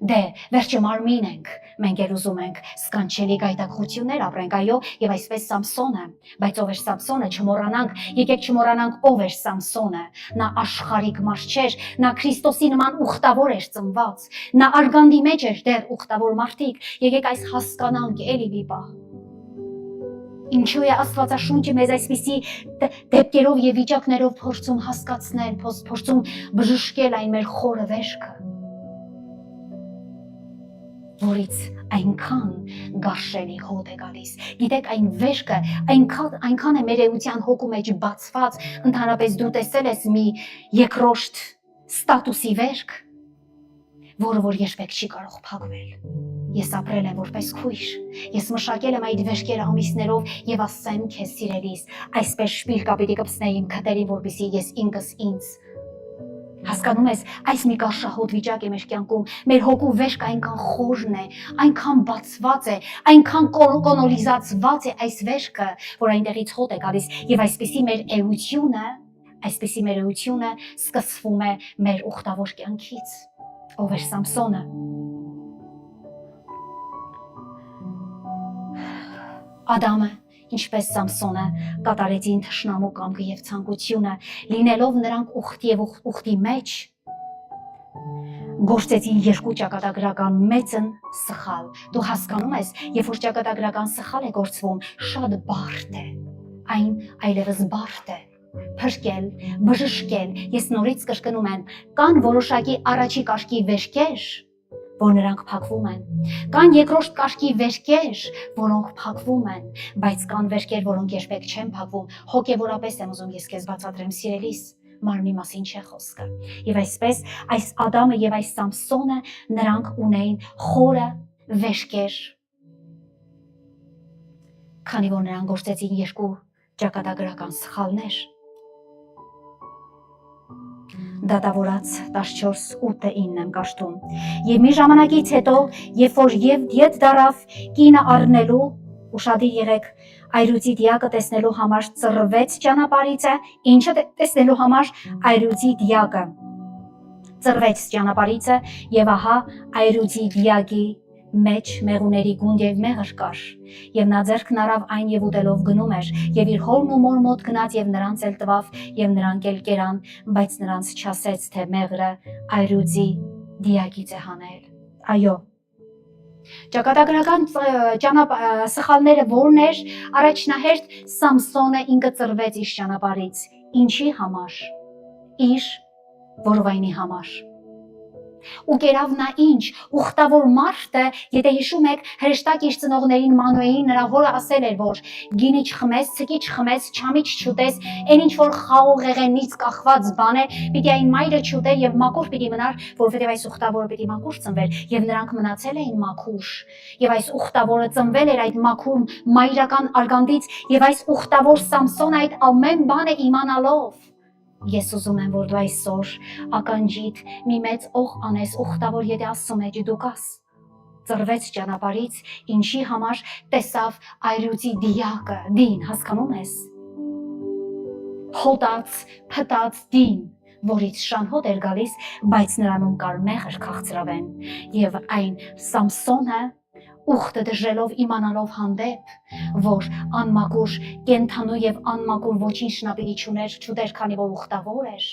դե վերջը մարմին ենք, մենք էլ ուզում ենք սքանչելի գայթակղություններ ապրենք, այո, եւ այսպես Սամսոնը, բայց ով էր Սամսոնը, չմոռանանք, եկեք չմոռանանք ով էր Սամսոնը, նա աշխարհիկ մարդ չէր, նա Քրիստոսի նման ուխտավոր էր ծնված, նա արգանդի մեջ էր դեռ ուխտավոր մարդիկ, եկեք այս հասկանանք էլի մի պահ։ Ինչու է Աստվածաշունչը մեզ այսպիսի դեպքերով եւ վիճակներով փորձում հասկացնել, փորձում բժշկել այն մեր խորը վեշքը, որից այնքան գարշելի հոտ է գալիս։ Գիտեք, այն վեշքը այնքան է մեր էության հոգու մեջ բացված, ընդհանրապես դու տեսել ես մի երկրորդ ստատուսի վեշք, որը որ երբեք չի կարող փակվել։ Ես ապրել եմ որպես քույր, ես մշակել եմ այդ վեշկերը ամիսներով եւ ասեմ քեզ սիրելիս, այսպես շպիլկա պիտի կպցնեի իմ քթերին, որպեսզի ես ինքս ինձ հասկանում ես, այս մի կարշահոտ վիճակ է մեր կյանքում, մեր հոգու վեշքը այնքան խորն է, այնքան բացված է, այնքան կոլոնիզացված է այս վեշքը, որ այնտեղից հոտ է գալիս եւ այսպիսի մեր էությունը սկսվում է մեր ուխտավոր կյանքից, ով էր Սամսոնը։ Ադամը, ինչպես Սամսոնը, կատարեցին թշնամու կամքը եւ ցանկությունը, լինելով նրանք ուխտի եւ ուխտի մեջ, գործեցին երկու ճակատագրական մեծն սխալ։ Դու հասկանում ես, երբ որ ճակատագրական սխալ է գործվում, շատ բարդ է, այն այլևս բարդ է։ Փրկել, բժշկել, ես նորից կրկնում եմ, կան որոշակի առաջի կարգի վեշկեր, որ նրանք փակվում են, կան երկրորդ կարգի վերքեր, որոնք փակվում են, բայց կան վերքեր, որոնք երբեք չեն փակվում, հոգևորապես եմ ուզում ես քեզ բացատրեմ, սիրելիս, մարմնի մասին չէ խոսքը։ Եվ այսպես այս Ադամը եւ այս Սամսոնը նրանք ունեին խորը վերքեր, քանի որ նրանք գործեցին երկու ճակատագրական սխալներ։ Դատավորաց 14:8-9 եմ կաշտում։ Եվ մի ժամանակից հետո, երբ որ եւ դիետ դարավ կինը առնելու, ուշադիր եղեք, այրուծի դիակը տեսնելու համար ծռվեց ճանապարհիցը, ինչը տեսնելու համար այրուծի դիակը ծռվեց ճանապարհիցը եւ ահա այրուծի դիակի մեջ մեղուների գունդ եւ մեղր կար, եւ նա ձեռքն առավ այն եւ ուտելով գնում էր, եւ իր հորն ու մոր մոտ գնաց եւ նրանց էլ տվավ, եւ նրանք էլ կերան, բայց նրանց չասեց, թե մեղրը այրուծի դիակից է հանել։ Այո, ճակատագրական սխալները որն էր, առաջնահերթ Սամսոնը ինքը ծռվեց իր ճանապարհից, ինչի համար, իր որովայնի համար։ Ու կերավ նա ինչ, ուխտավոր մարդը, եթե հիշում եք, հրեշտակ իր ծնողներին Մանուեին նրա հորը ասել էր, որ գինի չխմես, ցկի չխմես, չամիչ չուտես, այն ինչ որ խաղող եղենից կախված բան է, պիտի այն մայրը չուտեր եւ մաքուր պիտի մնար, որովհետեւ այս ուխտավորը պիտի մաքուր ծնվեր, եւ նրանք մնացել էին մաքուր, եւ այս ուխտավորը ծնվել էր այդ մաքուր մայրական արգանդից, եւ այս ուխտավոր Սամսոնը այդ ամեն բանը իմանալով, ես ուզում եմ, որ դու այսօր ականջիդ մի մեծ օղ անես, ուխտավոր եթե Աստծո մեջ դու կաս, ծռվեց ճանապարհից, ինչի համար տեսավ այրուծի դիակը, դին, հասկանում ես, հոտած, փտած դին, որից շանհոտ էր գալիս, բայց նրանում կար մեղր քաղցրավեն, եւ այն Սամսոնը ուխտը դժելով իմանալով հանդեպ, որ անմակուր կենթանու եւ անմակուր ոչինչ նա պիտի չուներ, քանի որ ուխտավոր էր,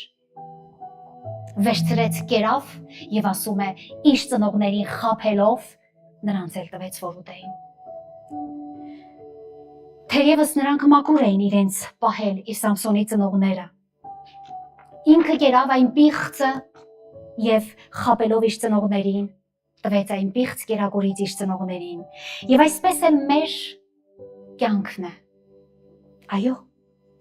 վերցրեց կերավ եւ ասում է իր ծնողներին խաբելով նրանց էլ տվեց որ ուտեին։ Թերևս նրանք մակուր էին իրենց պահել իր Սամսոնի ծնողները։ Ինքը կերավ այն պիղծը եւ խաբելով իր ծնողներին տվեց այն պիղծ կերակուրից իր ծնողներին։ Եվ այսպես էլ մեր կյանքն է։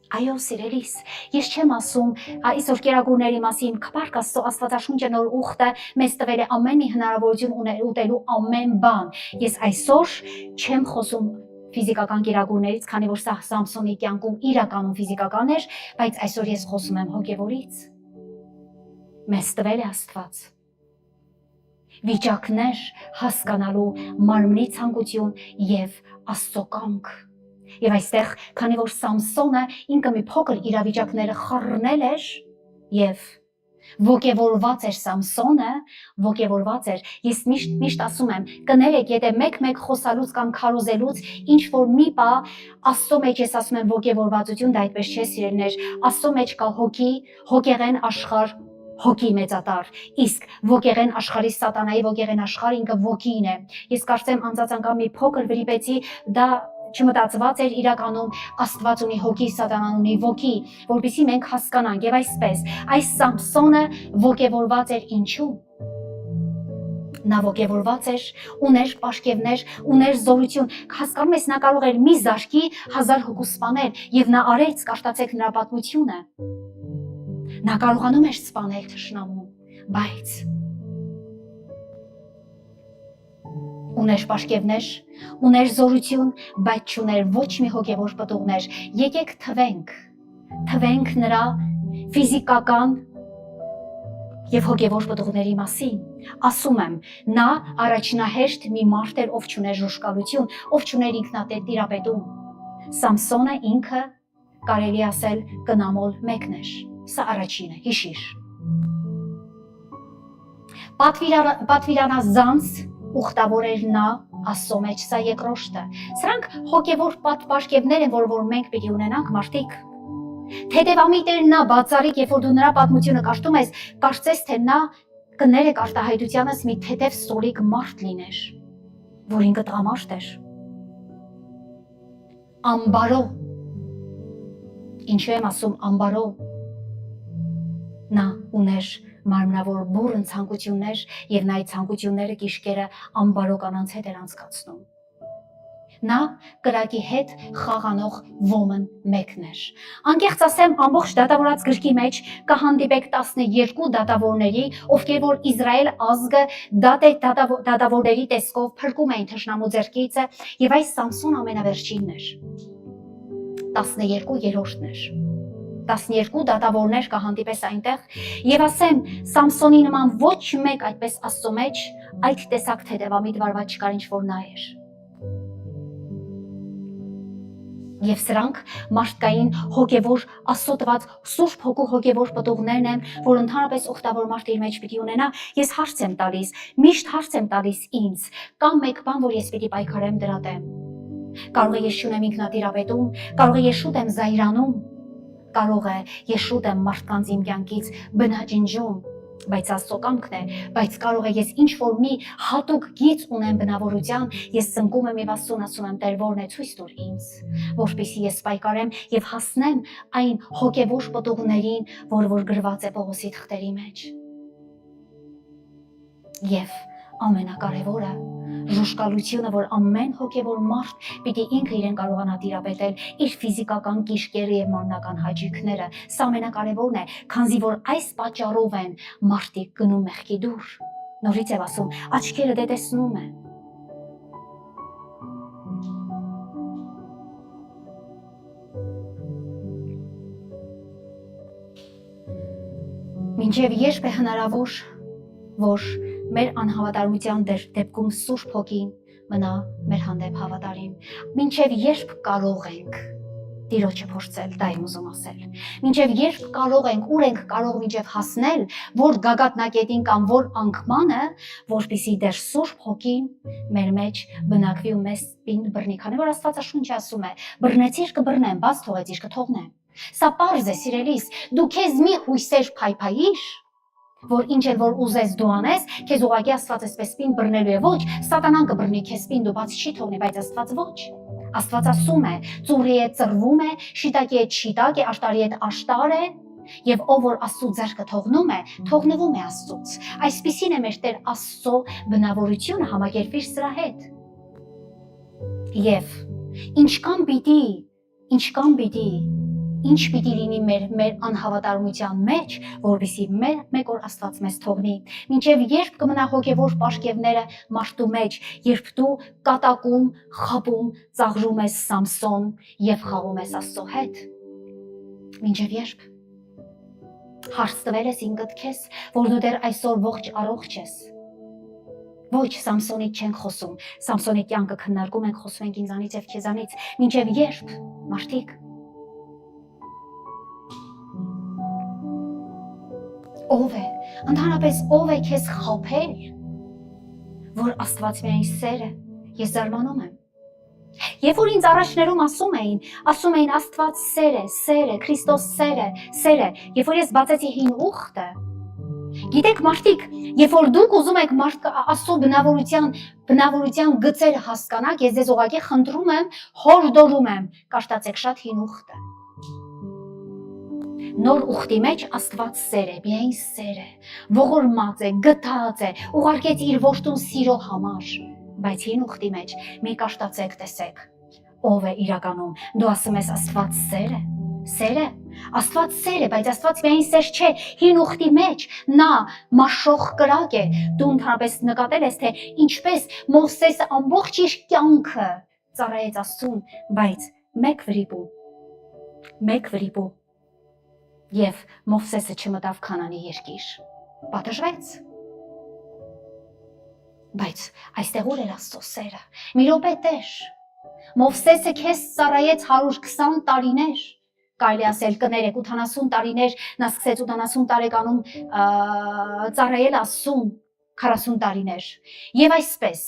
Այո, սիրելիս, ես չեմ ասում այսօր կերակուրների մասին, քբարք Աստծո Աստվածաշունչը նոր ուխտը մեզ տվել է ամեն մի հնարավորություն ուտելու ամեն բան։ Ես այսօր չեմ խոսում ֆիզիկական կերակուրներից, քանի որ սա Սամսոնի կյանքում իրականում ֆիզիկական էր, բայց այսօր ես խոսում եմ հոգևորից։ Մեզ տվել է Աստված վիճակներ հասկանալու մարմնի ցանկություն եւ Աստծո կամք։ Եվ այստեղ, քանի որ Սամսոնը ինքը մի փոքր իրավիճակները խառնել էր եւ ոգևորված էր Սամսոնը, ոգևորված էր, ես միշտ ասում եմ, կներեք, եթե մեկ խոսալուց կամ քարոզելուց ինչ որ մի բա Աստծո մեջ ես ասում եմ ոգևորվածություն, դա այդպես չէ սիրելիներ, Աստծո մեջ կա հոգի, հոգեղեն աշխարհ, հոգի մեծատար, իսկ ոգեղեն աշխարհի սատանայի ոգեղեն աշխարհ ինքը ոգին է։ Ես կարծեմ անցած անգամ մի փոքր վրիպեցի, դա չմտածված էր իրականում Աստված ունի հոգի, սատանան ունի ոգի, որպեսզի մենք հասկանանք եւ այսպես այս Սամսոնը ոգևորված էր ինչու։ Նա ոգևորված էր, ուներ պաշկևներ, ուներ զորություն, հասկանում ես նա կարող էր մի զարկի 1000 հոգու սպանել եւ նա արեց, կարտացեք նրա պատմությունը։ Նա կարողանում էր սպանել թշնամուն, բայց ուներ պաշկևներ, ուներ զորություն, բայց չուներ ոչ մի հոգևոր պտուղներ։ Եկեք թվենք նրա ֆիզիկական եւ հոգևոր պտուղների մասին։ Ասում եմ, նա առաջնահերթ մի մարդ էր, ով չուներ ժուշկալություն, ով չուներ ինքնատիպ տիրապետում։ Սամսոնը ինքը կարելի ասել կնամոլ մեկն էր։ Սա առաջինը, հիշիր։ Պատվիրանազանց ուխտավոր էր նա Աստծո մեջ, սա երկրորդը։ Սրանք հոգևոր պաշկևներ են, որ մենք պիտի ունենանք մարդիկ։ Թեթևամիտ էր նա, բացառիկ, երբ որ դու նրա պատմությունը կարդում ես, կարծես թե նա կներեք արտահայտությանս մի թեթև ստորիկ մարդ լիներ, որ ինքը տղամարդ էր։ Ամբարո։ Ինչու եմ ասում ամբարո։ Նա ուներ մարմնավոր բուռն ցանկություններ եւ նա այդ ցանկությունները գիշկերը ամբարո կանանց հետ էր անցկացնում։ Նա կրակի հետ խաղանող ոմն մեկն էր։ Անկեղծ ասեմ, ամբողջ դատավորած գրքի մեջ կհանդիպեք 12 դատավորների, ովքեր որ Իսրայել ազգը դատավորների տեսքով փրկում էին թշնամու ձեռքից եւ այս Սամսոն ամենավերջինն էր։ 12-րդն էր։ 12 դատավորներ կհանդիպես այնտեղ եւ ասեմ Սամսոնի նման ոչ մեկ այդպես Աստծո մեջ այդ տեսակ թեթևամիտ վարված չկար ինչ որ նա էր։ Եվ սրանք մարդկային հոգևոր Աստծո տված Սուրբ Հոգու հոգևոր պտուղներն են, որ ընդհանրապես օգտավոր մարդը իր մեջ պիտի ունենա։ Ես հարց եմ տալիս, միշտ հարց եմ տալիս ինձ, կամ մեկ բան, որ ես պիտի պայքարեմ դրա դեմ։ Կարող է ես չունեմ ինքնատիրապետում, կարող է ես շուտ եմ զայրանում, կարող է ես շուտ եմ մարդկանց իմ կյանքից բնաջնջում, բայց Աստծո կամքն է, բայց կարող է ես ինչ որ մի հատուկ գիծ ունեմ բնավորության, ես ծնկում եմ եւ Աստծուն ասում եմ Տեր որն է ցույց տուր ինձ, որպեսզի ես պայքարեմ եւ հասնեմ այն հոգեվոր պտուղներին, որ գրված է Պողոսի թղթերի մեջ։ Եվ ամենակարևորը ժուշկալությունը, որ ամեն հոգևոր մարդ պիտի ինքը իրեն կարողանա տիրապետել իր ֆիզիկական կիշկերը եւ մարմնական հաճույքները, սա ամենակարևորն է, քանզի որ այս պատճառով են մարդիկ գնում մեղքի դուր։ Նորից եմ ասում, աչքերը դե տեսնում է։ Մինչև երբ է հնարավոր, որ մեր անհավատարմության դեպքում Սուրբ Հոգին մնա մեր հանդեպ հավատարիմ, մինչև երբ կարող ենք Տիրոջը փորձել, դա եմ ուզում ասել։ Մինչև երբ կարող ենք, ուր ենք կարող մինչև հասնել, որ գագաթնակետին կամ որ անկմանը, որպեսզի դեր Սուրբ Հոգին մեր մեջ բնակվի ու մեզ պին բռնի, քանի որ Աստվածաշունչը ասում է. բռնեցիր կբռնեմ, բաց թողեցիր կթողնեմ։ Սա պարզ է, սիրելիս, դու քեզ մի հույսեր փայփայիր, որ ինչ էլ որ ուզես դու անես, քեզ ուղղակի Աստված էսպես պին բռնելու է, ոչ, սատանան կբռնի քեզ պին, դու բաց չի թողնի, բայց Աստված ոչ։ Աստված ասում է, ծուռի հետ ծռվում է, շիտակի հետ շիտակ է, աշտարի հետ աշտար է, եւ ով որ Աստծո ձեռքը թողնում է, թողնվում է Աստծուց։ Այսպիսին է մեր Տեր Աստծո բնավորությունը, համակերպիր սրա հետ։ Եվ ինչ պիտի լինի մեր անհավատարմության մեջ, որովհետեւ մեկ օր Աստված մեզ թողնի։ Մինչև երբ կմնա հոգևոր պաշկևները մարդու մեջ, երբ դու կատակում, խաբում, ծաղրում ես Սամսոն եւ խաղում ես Աստծո հետ։ Մինչև երբ հարց տվել ես ինքդ քեզ, որ դու դեռ այսօր ողջ առողջ ես։ Ոչ, Սամսոնից չենք խոսում, Սամսոնի կյանքը քննարկում ենք, խոսում ենք ինձանից եւ քեզանից, մինչև երբ, մարդիկ։ Ով է, ընդհանրապես ով է քեզ խաբել, որ Աստված միայն սեր է, ես զարմանում եմ։ Երբ որ ինձ առաջներում ասում էին Աստված սեր է, Քրիստոս սեր է, երբ որ ես բացեցի հին ուխտը, գիտեք մարդիկ, երբ որ դուք ուզում եք Աստծո բնավորության գծերը հասկանաք, ես ձեզ ուղղակի խնդրում եմ, հորդորում եմ, կաշտացեք շատ հին ուխտը։ Նոր ուխտի մեջ Աստված սեր է, միայն սեր է, ողորմած է, գթած է, ուղարկեց իր որդուն սիրո համար, բայց հին ուխտի մեջ մի կաշտացեք, տեսեք, ով է իրականում, դու ասում ես Աստված սեր է, Աստված սեր է, բայց Աստված միայն սեր չէ, հին ուխտի մեջ նա մաշող կրակ է, դու ընդհանրապես նկատել ես, թե ինչպես Մովսեսը ամբողջ իր կյանքը ծառայեց Աստծուն, բայց մեկ վրիպու եւ Մովսեսը չմտավ Քանանի երկիր, պատժվեց։ Բայց այստեղ ուր էր Աստծո սերը։ Մի րոպե տեր, Մովսեսը քեզ ծառայեց 120 տարիներ, կարելի ասել կներեք 80 տարիներ, նա սկսեց 80 տարեկանում ծառայել Աստծուն 40 տարիներ։ Եվ այսպես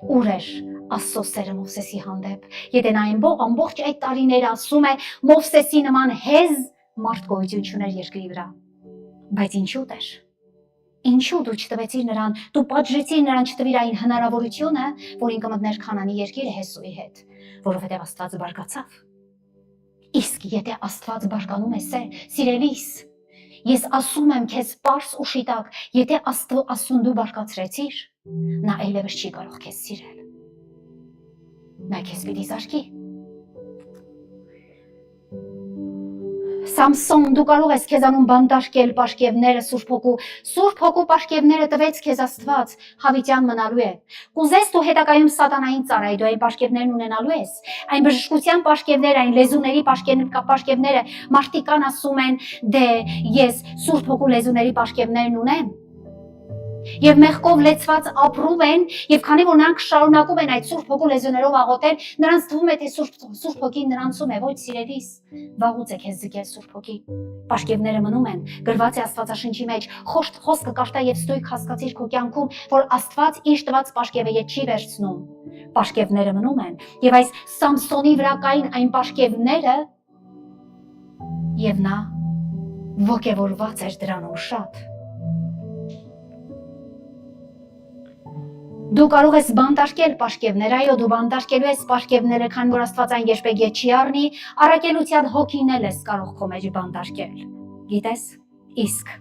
ուր էր Աստծո սերը Մովսեսի հանդեպ, եթե նա ամբողջ այդ տարիները ասում է Մովսեսի նման հեզ մարդ գոյություն չուներ երկրի վրա, բայց ինչու դեր, ինչու դու չտվեցիր նրան, դու պատժեցիր նրան, չտվիր այն հնարավորությունը, որ ինքը մտներ Քանանի երկիրը Հեսուի հետ, որովհետև Աստված բարկացավ։ Իսկ եթե Աստված բարկանում է սիրելիս, ես ասում եմ քեզ պարզ ու շիտակ, եթե Աստծուն դու բարկացրեցիր, նա այլևս չի կարող քեզ սիրել։ Նա քեզ պիտի զարկի։ Սամսոն, դու կարող ես քեզանում բանտարկել պաշկևները, Սուրբ Հոգու պաշկևները տվեց քեզ Աստված, հավիտյան մնալու է։ Կուզես դու հետագայում սատանային ծառայի, դու այն պաշկևներն ունենալու ես, այն բժշկության պաշկևները, այն լեզուների պաշկևները, մարդիկ կան ասում են, դե ես Սուրբ Հոգու լեզուների պաշկևներն ունեմ։ Եվ մեղքով լեցված ապրում են, եւ քանի որ նրանք շարունակում են այդ Սուրբ Հոգու լեզուներով աղոթել, նրանց թվում է թե Սուրբ Հոգին նրանցում է, ոչ սիրելիս, վաղուց է քեզ զգել Սուրբ Հոգին։ Պաշկևները մնում են, գրված է Աստվածաշնչի մեջ, խոսքը կաշտա եւ ստույգ հասկացիր քո կյանքում, որ Աստված իր տված պաշկևը ետ չի վերցնում։ Պաշկևները մնում են, եւ այս Սամսոնի վրա կային այն պաշկևները, եւ նա ոգևորված էր դրանով շատ։ Դու կարող ես բանտարկել պաշկևներ, այո, դու բանտարկելու ես պաշկևները, քանի որ Աստված այն երբեք ետ չի առնի, առաքելության հոգին էլ ես կարող քո մեջ բանտարկել։ Գիտես, իսկ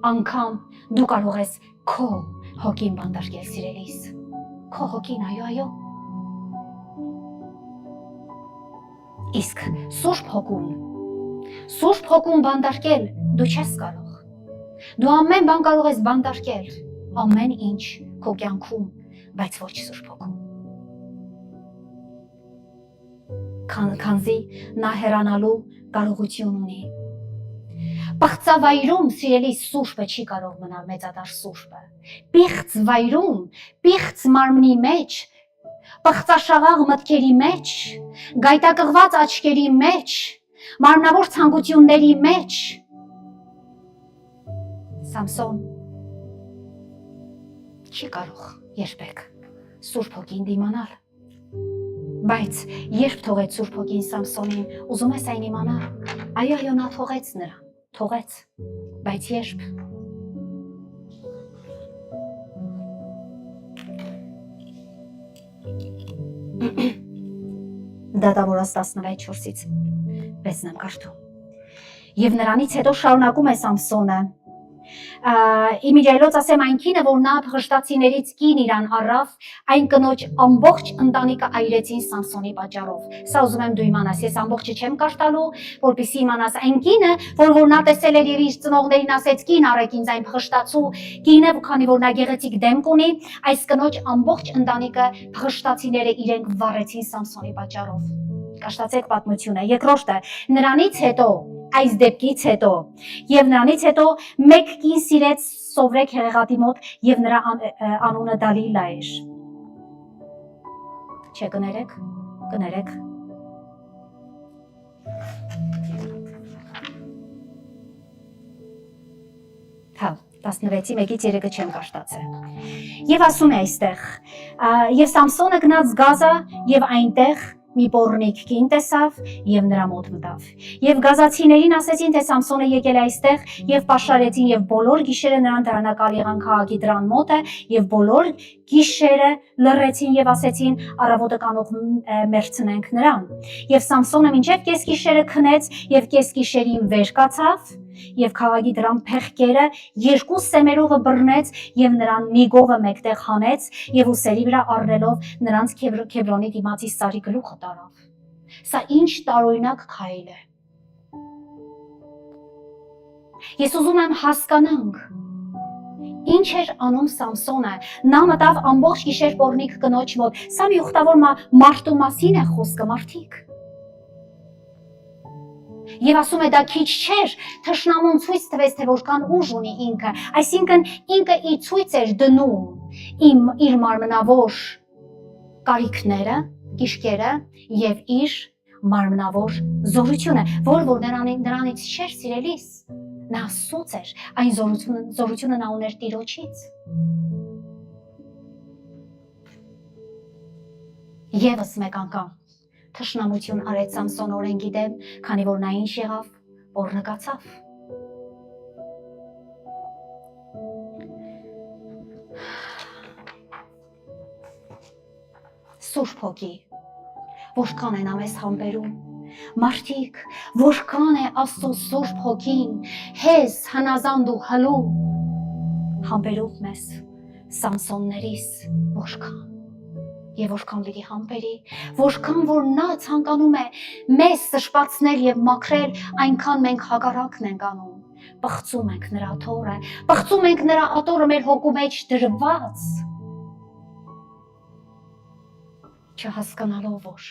անգամ դու կարող ես քո հոգին բանտարկել, սիրելիս։ Քո հոգին, այո։ Իսկ Սուրբ Հոգուն բանտարկել դու չես կարող։ Դու ամեն բան կարող ես բանտարկել, ամեն ինչ քո կյանքում, բայց ոչ Սուրբ Հոգում։ Քանզի նա հեռանալու կարողություն ունի։ Պղծավայրում սիրելի Սուրբը չի կարող մնալ մեծադար Սուրբը։ Պիղծ վայրում, պիղծ մարմնի մեջ պղծաշաղաղ մտքերի մեջ, գայթակղված աչքերի մեջ, մարմնավոր ցանկությունների մեջ։ Սամսոն չի կարող երբեք Սուրբ Հոգին դիմանալ։ Բայց երբ թողեց Սուրբ Հոգին Սամսոնին, ուզում ես այն իմանալ, այո, նա թողեց նրան, թողեց, բայց երբ դատավորած 16:4-ից 6-ն եմ կարդում։ Եվ նրանից հետո շարունակում է Սամսոնը, իմիջայլոց ասեմ այն կինը, որ նա փղշտացիներից կին իրան առավ, այն կնոջ ամբողջ ընտանիքը այրեցին Սամսոնի պատճառով։ Սա ուզում եմ դու իմանաս, ես ամբողջը չեմ կարդալու, որպեսզի իմանաս այն կինը, որ նա տեսել էր եւ իր ծնողներին ասեց կին առեք ինձ այն փղշտացու կինը, քանի որ նա գեղեցիկ դեմք ունի, այս կնոջ ամբողջ ընտանիքը փղշտացիները իրենք վառեցին Սամսոնի պատճառով։ Կաշտացեք պատմությունը։ Երկրորդը, նրանից հետո այս դեպքից հետո եւ նրանից հետո մեկ կին սիրեց Սովրեկ հեղեղատի մոտ եւ նրա անունը Դալիլա էր։ Չէ, կներեք։ Հա, 16-ի 1-ից 3-ը չեմ կարդացել։ Եվ ասում է այստեղ, եւ Սամսոնը գնաց Գազա եւ այնտեղ մի պոռնիկ կին տեսավ եւ նրա մոտ մտավ։ Եվ գազացիներին ասեցին, թե Սամսոնը եկել է այստեղ եւ պաշարեցին եւ բոլոր գիշերը նրան դրանակալ եղան քաղաքի դրան մոտ եւ բոլոր գիշերը լռեցին եւ ասեցին առավոտը կանող մերցնենք նրան։ Եվ Սամսոնը մինչեւ կեսգիշերը քնեց եւ կեսգիշերին վեր կացավ եւ քաղաքի դրան փեղկերը երկու սեմերովը բռնեց եւ նրան մի գողը մեկտեղ հանեց եւ ուսերի վրա առնելով նրանց Քեբրոնի դիմացի Սարի գլուխը տարավ։ Սա ինչ տարօրինակ քայլ է։ Ես ուզում եմ հասկանանք ինչ էր անում Սամսոնը։ Նա մտավ ամբողջ գիշեր պոռնիկ կնոջ մոտ։ Սա մի ուխտավոր մարդու մասին է խոսքը, մարդիկ։ Եվ ասում է դա քիչ չէր, թշնամուն ցույց տվեց, թե որքան ուժ ունի ինքը, այսինքն ինքը իր ցույց էր դնում իր մարմնավոր կարիքները, կիշկերը եւ իր մարմնավոր զորությունը, որ նրանից չէր սիրելիս, նա սուց էր, այն զորությունը նա ուներ Տիրոջից։ Եվս մեկ անգամ թշնամություն արեց Սամսոն օրենքի դեմ, քանի որ նա ինչ եղավ, պոռնկացավ։ Սուրբ Հոգի, որքան են ամես համբերում, մարդիկ, որքան է Աստծո Սուրբ Հոգին, հեզ հնազանդ ու հլու, համբերում մեզ Սամսոններիս, որքան։ Եվ որքան պիտի համբերի, որքան որ նա ցանկանում է մեզ սշպացնել եւ մաքրել, այնքան մենք հակառակն ենք անում։ Պղծում ենք նրա աթոռը, պղծում ենք նրա աթոռը մեր հոգու մեջ դրված։ Չհասկանալով որ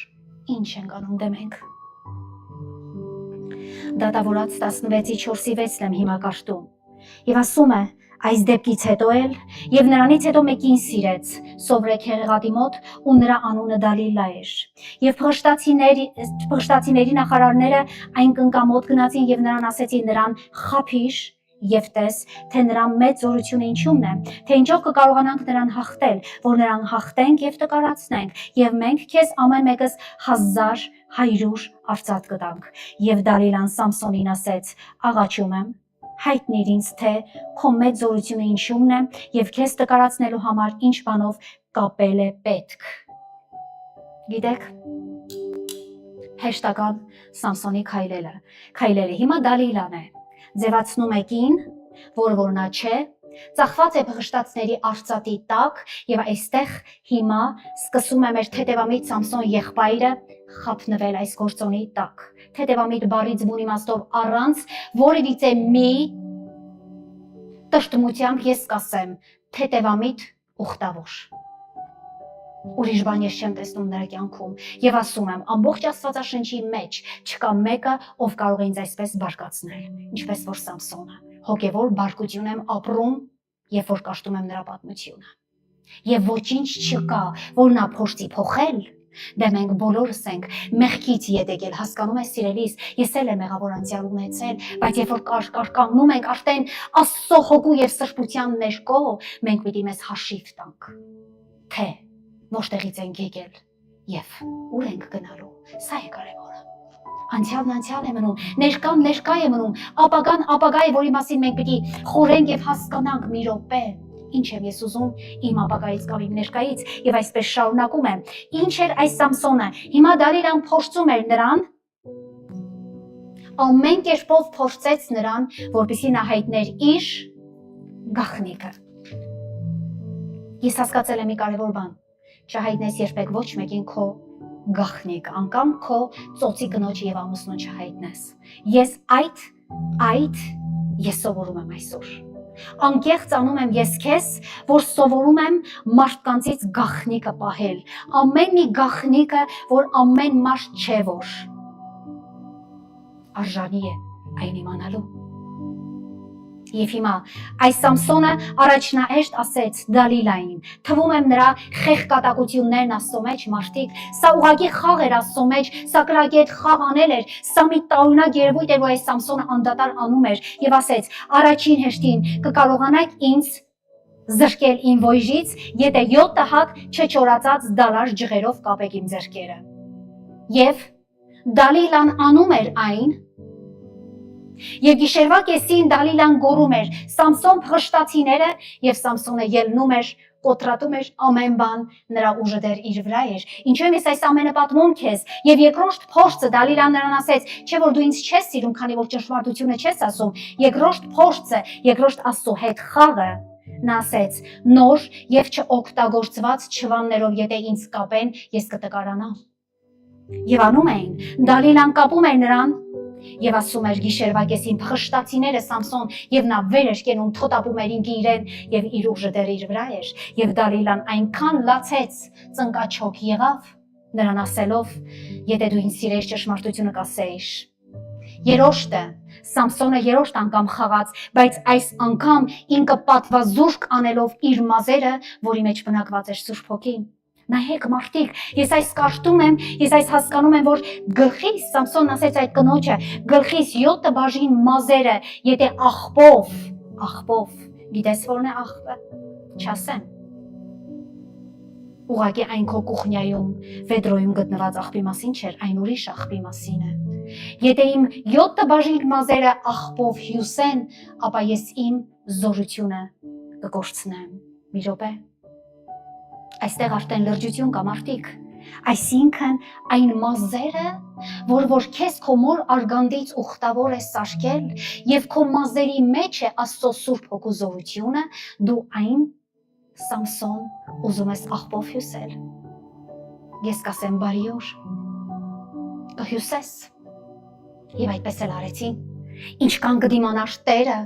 ինչ ենք անում դե մենք։ Դատավորած 16:4-6-ն եմ հիմա կարդում։ Եվ ասում է այս դեպքից հետո էլ եւ նրանից հետո մեկին սիրեց Սովրեկ հեղեղատի մոտ ու նրա անունը Դալիլա էր եւ փղշտացիների նախարարները այն կնկամոտ գնացին եւ նրան ասեցին նրան խափիր եւ տես թե նրա մեծ զորությունը ինչումն է թե ինչով կկարողանանք նրան հաղթել որ նրան հաղթենք եւ տկարացնենք եւ մենք քեզ ամեն մեկս 1500 արծաթ կտանք եւ Դալիլան Սամսոնին ասեց աղաչում եմ հայտնիր ինձ թե քո մեծ զորությունը ինչումն է եւ քեզ տկարացնելու համար ինչ բանով կապել է պետք։ Գիտեք, հեշտական Սամսոնի քայլերը հիմա Դալիլան է, ձևացնում է կին, որ նա չէ, ծախված է փղշտացների արծաթի տակ եւ այստեղ հիմա սկսում է մեր թեթևամիտ Սամսոն եղբայրը խափնվել այս գործոնի տակ։ Թեթևամիտ բառից բուն իմաստով առանց որևիցե մի տրտմությամբ ես կասեմ թեթևամիտ ուխտավոր։ Ուրիշ բան ես չեմ տեսնում նրա կյանքում եւ ասում եմ ամբողջ Աստվածաշնչի մեջ չկա մեկը ով կարող է ինձ այսպես բարկացնել ինչպես որ Սամսոնը հոգեվոր բարկություն եմ ապրում երբ որ կաշտում եմ նրա պատմությունը Եվ ոչինչ չկա, որ նա փորձի փոխել, դե մենք բոլորս ենք մեղքից ետ եկել, հասկանում ես սիրելիս, ես էլ եմ մեղավոր անցյալ ունեցել, բայց երբ որ կանգնում ենք արդեն Աստծո հոգու եւ սրբության ներքո, մենք պիտի մեզ հաշիվ տանք, թե որտեղից ենք եկել եւ ուր ենք գնալու, սա է կարևորը։ Անցյալն անցյալ է մնում, ներկան ներկա է մնում, ապագան ապագա է, որի մասին մենք պիտի խորենք եւ հասկանանք մի րոպե։ Ինչ եմ ես ուզում իմ ապագայից կամ իմ ներկայից եւ այսպես շարունակում եմ։ Ինչ էր այս Սամսոնը։ Հիմա Դալիլան փորձում էր նրան, ամեն կերպով փորձեց նրան, որպեսզի նա հայտներ իր գաղտնիքը։ Ես հասկացել եմ մի կարևոր բան։ Չհայտնես երբեք ոչ մեկին քո գաղտնիք, անգամ քո ծոցի կնոջ եւ ամուսնու չհայտնես։ Ես սովորում եմ այսօր։ Անկեղծ անում եմ ես քեզ, որ սովորում եմ մարդկանցից գաղտնիքը պահել։ Ամեն մի գաղտնիքը, որ ամեն մարդ չէ որ արժանի է այն իմանալու։ Եվ հիմա այս Սամսոնը առաջնահերթ ասեց Դալիլային, թվում եմ նրա խեղկատակություններն Աստծո մեջ մարդիկ, սա ուղղակի խաղ էր Աստծո մեջ, սա կրակետ խաղ անել էր, սա մի տարօրինակ երևույթ էր, որ այս Սամսոնը անդադար անում էր եւ ասեց. առաջին հերթին կկարողանաք ինձ զրկել իմ ոյժից, եթե 7 հատ չչորացած դալար ջղերով կապեք իմ ձեռքերը։ Եվ Դալիլան անում էր այն, եւ գիշերվա կեսին Դալիլան գոռում էր Սամսոն փղշտացիները եւ Սամսոնը ելնում էր, կոտրատում էր ամեն բան, նրա ուժը դեռ իր վրա էր։ Ինչու եմ ես այս ամենը պատմում քեզ։ Եվ երկրորդ փորձը Դալիլան նրան ասեց, չէ որ դու ինձ չես սիրում, քանի որ ճշմարտությունը չես ասում։ Երկրորդ փորձը, երկրորդ Աստծո հետ խաղը, նա ասեց. նոր եւ չօգտագործված չվաններով եթե ինձ կապեն, ես կտկարանամ։ Եվ անում էին, Դալիլան կապում էր նրան եւ ասում էր գիշերվա կեսին փղշտացիները Սամսոն եւ նա վեր էր կենում, թոտապում էր ինքը իրեն եւ իր ուժը դեռ իր վրա էր եւ Դալիլան այնքան լացեց, ծնկաչոք եղավ նրան ասելով. եթե դու ինձ սիրեիր, ճշմարտությունը կասեիր։ Երրորդը Սամսոնը երրորդ անգամ խաղաց, բայց այս անգամ ինքը պատվազուրկ անելով իր մազերը, որի մեջ բնակված էր Սուրբ Հոգին։ Նայեք մարդիկ, ես այս կարդում եմ, ես այս հասկանում եմ, որ գլխիս, Սամսոնն ասեց այդ կնոջը, գլխիս 7 բաժին մազերը, եթե աղբով, գիտես որն է աղբը, չասեմ, ուղղակի այն քո կուխնյայում, վեդրոյում գտնված աղբի մասին չէր, այն ուրիշ աղբի մասին է, եթե իմ 7 բաժին մազերը աղբով հյուսեն, ապա ես իմ զորությունը կկորցնեմ, մի րոպե։ Այստեղ արդեն լրջություն կա մարդիկ, այսինքն այն մազերը, որ քեզ քո մոր արգանդից ուխտավոր է սարքել եւ քո մազերի մեջ է Աստծո Սուրբ Հոգու զորությունը, դու այն Սամսոն ուզում ես աղբով հյուսել։ Ես կասեմ բարի օր, կհյուսես։ Եվ այդպես էլ արեցին։ Ինչքան կդիմանար Տերը,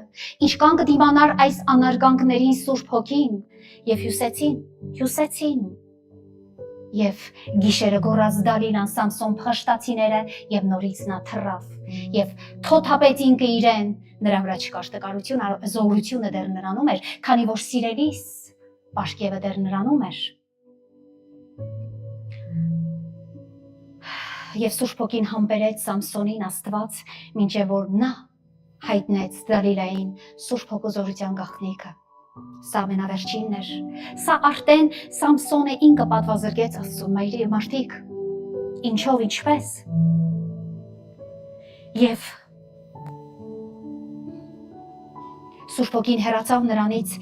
ինչքան կդիմանար այս անարգանքներին Սուրբ Հոգին, եւ հյուսեցին։ Եվ գիշերը գոռաց Դալիլան Սամսոն փղշտացիները եւ նորից նա թռավ եւ թոթափեց ինքը իրեն, նրա վրա չկար տկարություն, զորությունը դեռ նրանում էր, քանի որ սիրելիս պաշկևը դեռ նրանում էր։ Եվ Սուրբ Հոգին համբերեց Սամսոնին Աստված, մինչև որ նա հայտնեց Դալիլային Սուրբ Հոգու զորության գաղտնիքը։ Սա ամենավերջինն էր։ Սա արդեն Սամսոնը ինքը պատվազրկեց Աստծուն, մայրի մարդիկ։ Ինչով, ինչպես։ Եվ Սուրբ Հոգին հեռացավ նրանից,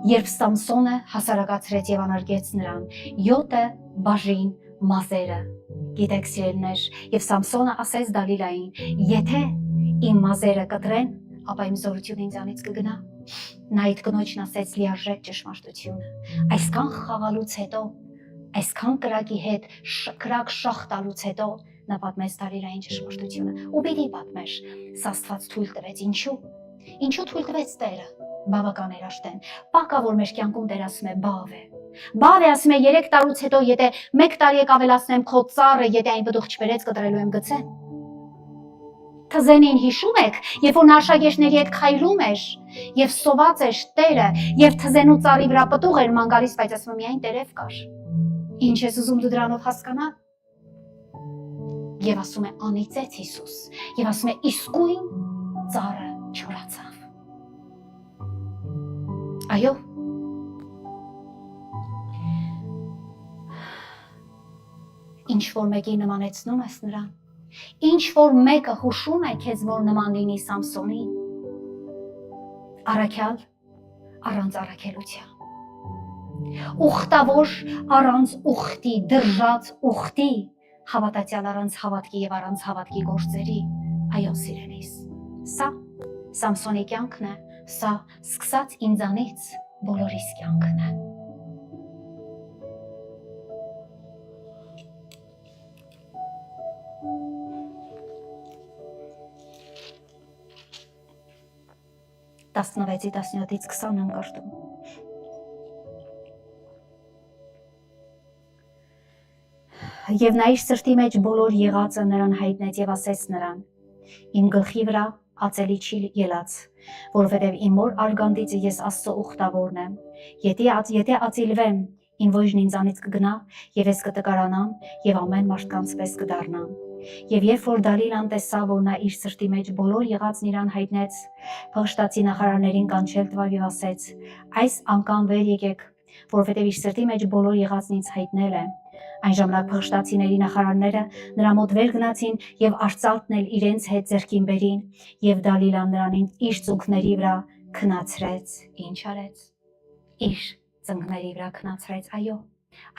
երբ Սամսոնը հասարակացրեց եւ անարգեց նրան 7 բաժին մազերը։ Գիտեք սիրելիներ, եւ Սամսոնը ասեց Դալիլային. եթե իմ մազերը կտրեն, ապա իմ զորությունը ինձանից կգնա։ Նա այդ կնոջն ասեց լիարժեք ճշմարտությունը։ Այսքան խաղալուց հետո, այսքան կրակի հետ կրակ շախ տալուց հետո նա պատմեց Դալիլային ճշմարտությունը։ Ու պիտի պատմեր, սա Աստված թույլ տվեց, ինչու թույլ տվեց Տերը, բավական էր արդեն։ Պակա որ մեր կյանքում Տեր ասում է բավ է, ասում է 3 տարուց հետո, եթե 1 տարի եք ավելացնեմ քո ծառը, եթե այն բդուղ չբերեց, կտրելու եմ գցեն։ Թզենին հիշում եք, երբ որ նա աշակերտների հետ քայլում էր եւ սոված էր Տերը եւ թզենու ծառի վրա պտուղ էր ման գալիս, բայց ասում եմ միայն տերև կար։ Ինչ ես ուզում դու դրանով հասկանալ։ Եվ ասում է անիծեց Հիսուս եւ ասում է իսկույն ծառը չորացավ։ Այո։ Ինչ որ մեկի նմանեցնում ես նրան, ինչ որ մեկը հուշում է քեզ, որ նման լինի Սամսոնին, առաքյալ առանց առաքելության, ուխտավոր առանց ուխտի, դրժած ուխտի, հավատացյալ առանց հավատքի եւ առանց հավատքի գործերի, այո սիրելիս, սա Սամսոնի կյանքն է, սա սկսած ինձանից բոլորիս կյանքն է։ Տասնվեցի 17-ից 20 եմ կրտում։ Եվ նա իր սրտի մեջ բոլոր եղածը նրան հայտնեց եւ ասեց նրան. իմ գլխի վրա ածելի չի ելած, որովհետև իմ մոր արգանդիցը ես Աստծո ուխտավորն եմ։ Եթե ածիլվեմ, իմ ոճն ինձանից կգնա եւ ես կտկարանամ եւ ամեն մարդկանց պես կդառնամ։ Եվ երբ որ Դալիլան տեսավ, որ նա իր սրտի մեջ բոլոր եղածն իրան հայտնեց, փղշտացի նախարարներին կանչել տվավ եւ ասեց. այս անգամ վեր եկեք, որովհետև իր սրտի մեջ բոլոր եղածն ինձ հայտնել է։ Այն ժամանակ փղշտացիների նախարարները նրա մոտ վեր գնացին եւ արծաթն էլ իրենց հետ ձեռքին բերին, եւ Դալիլան նրան իր ծունկների վրա քնացրեց։ Ինչ արեց։ Իր ծնկների վրա քնացրեց, այո,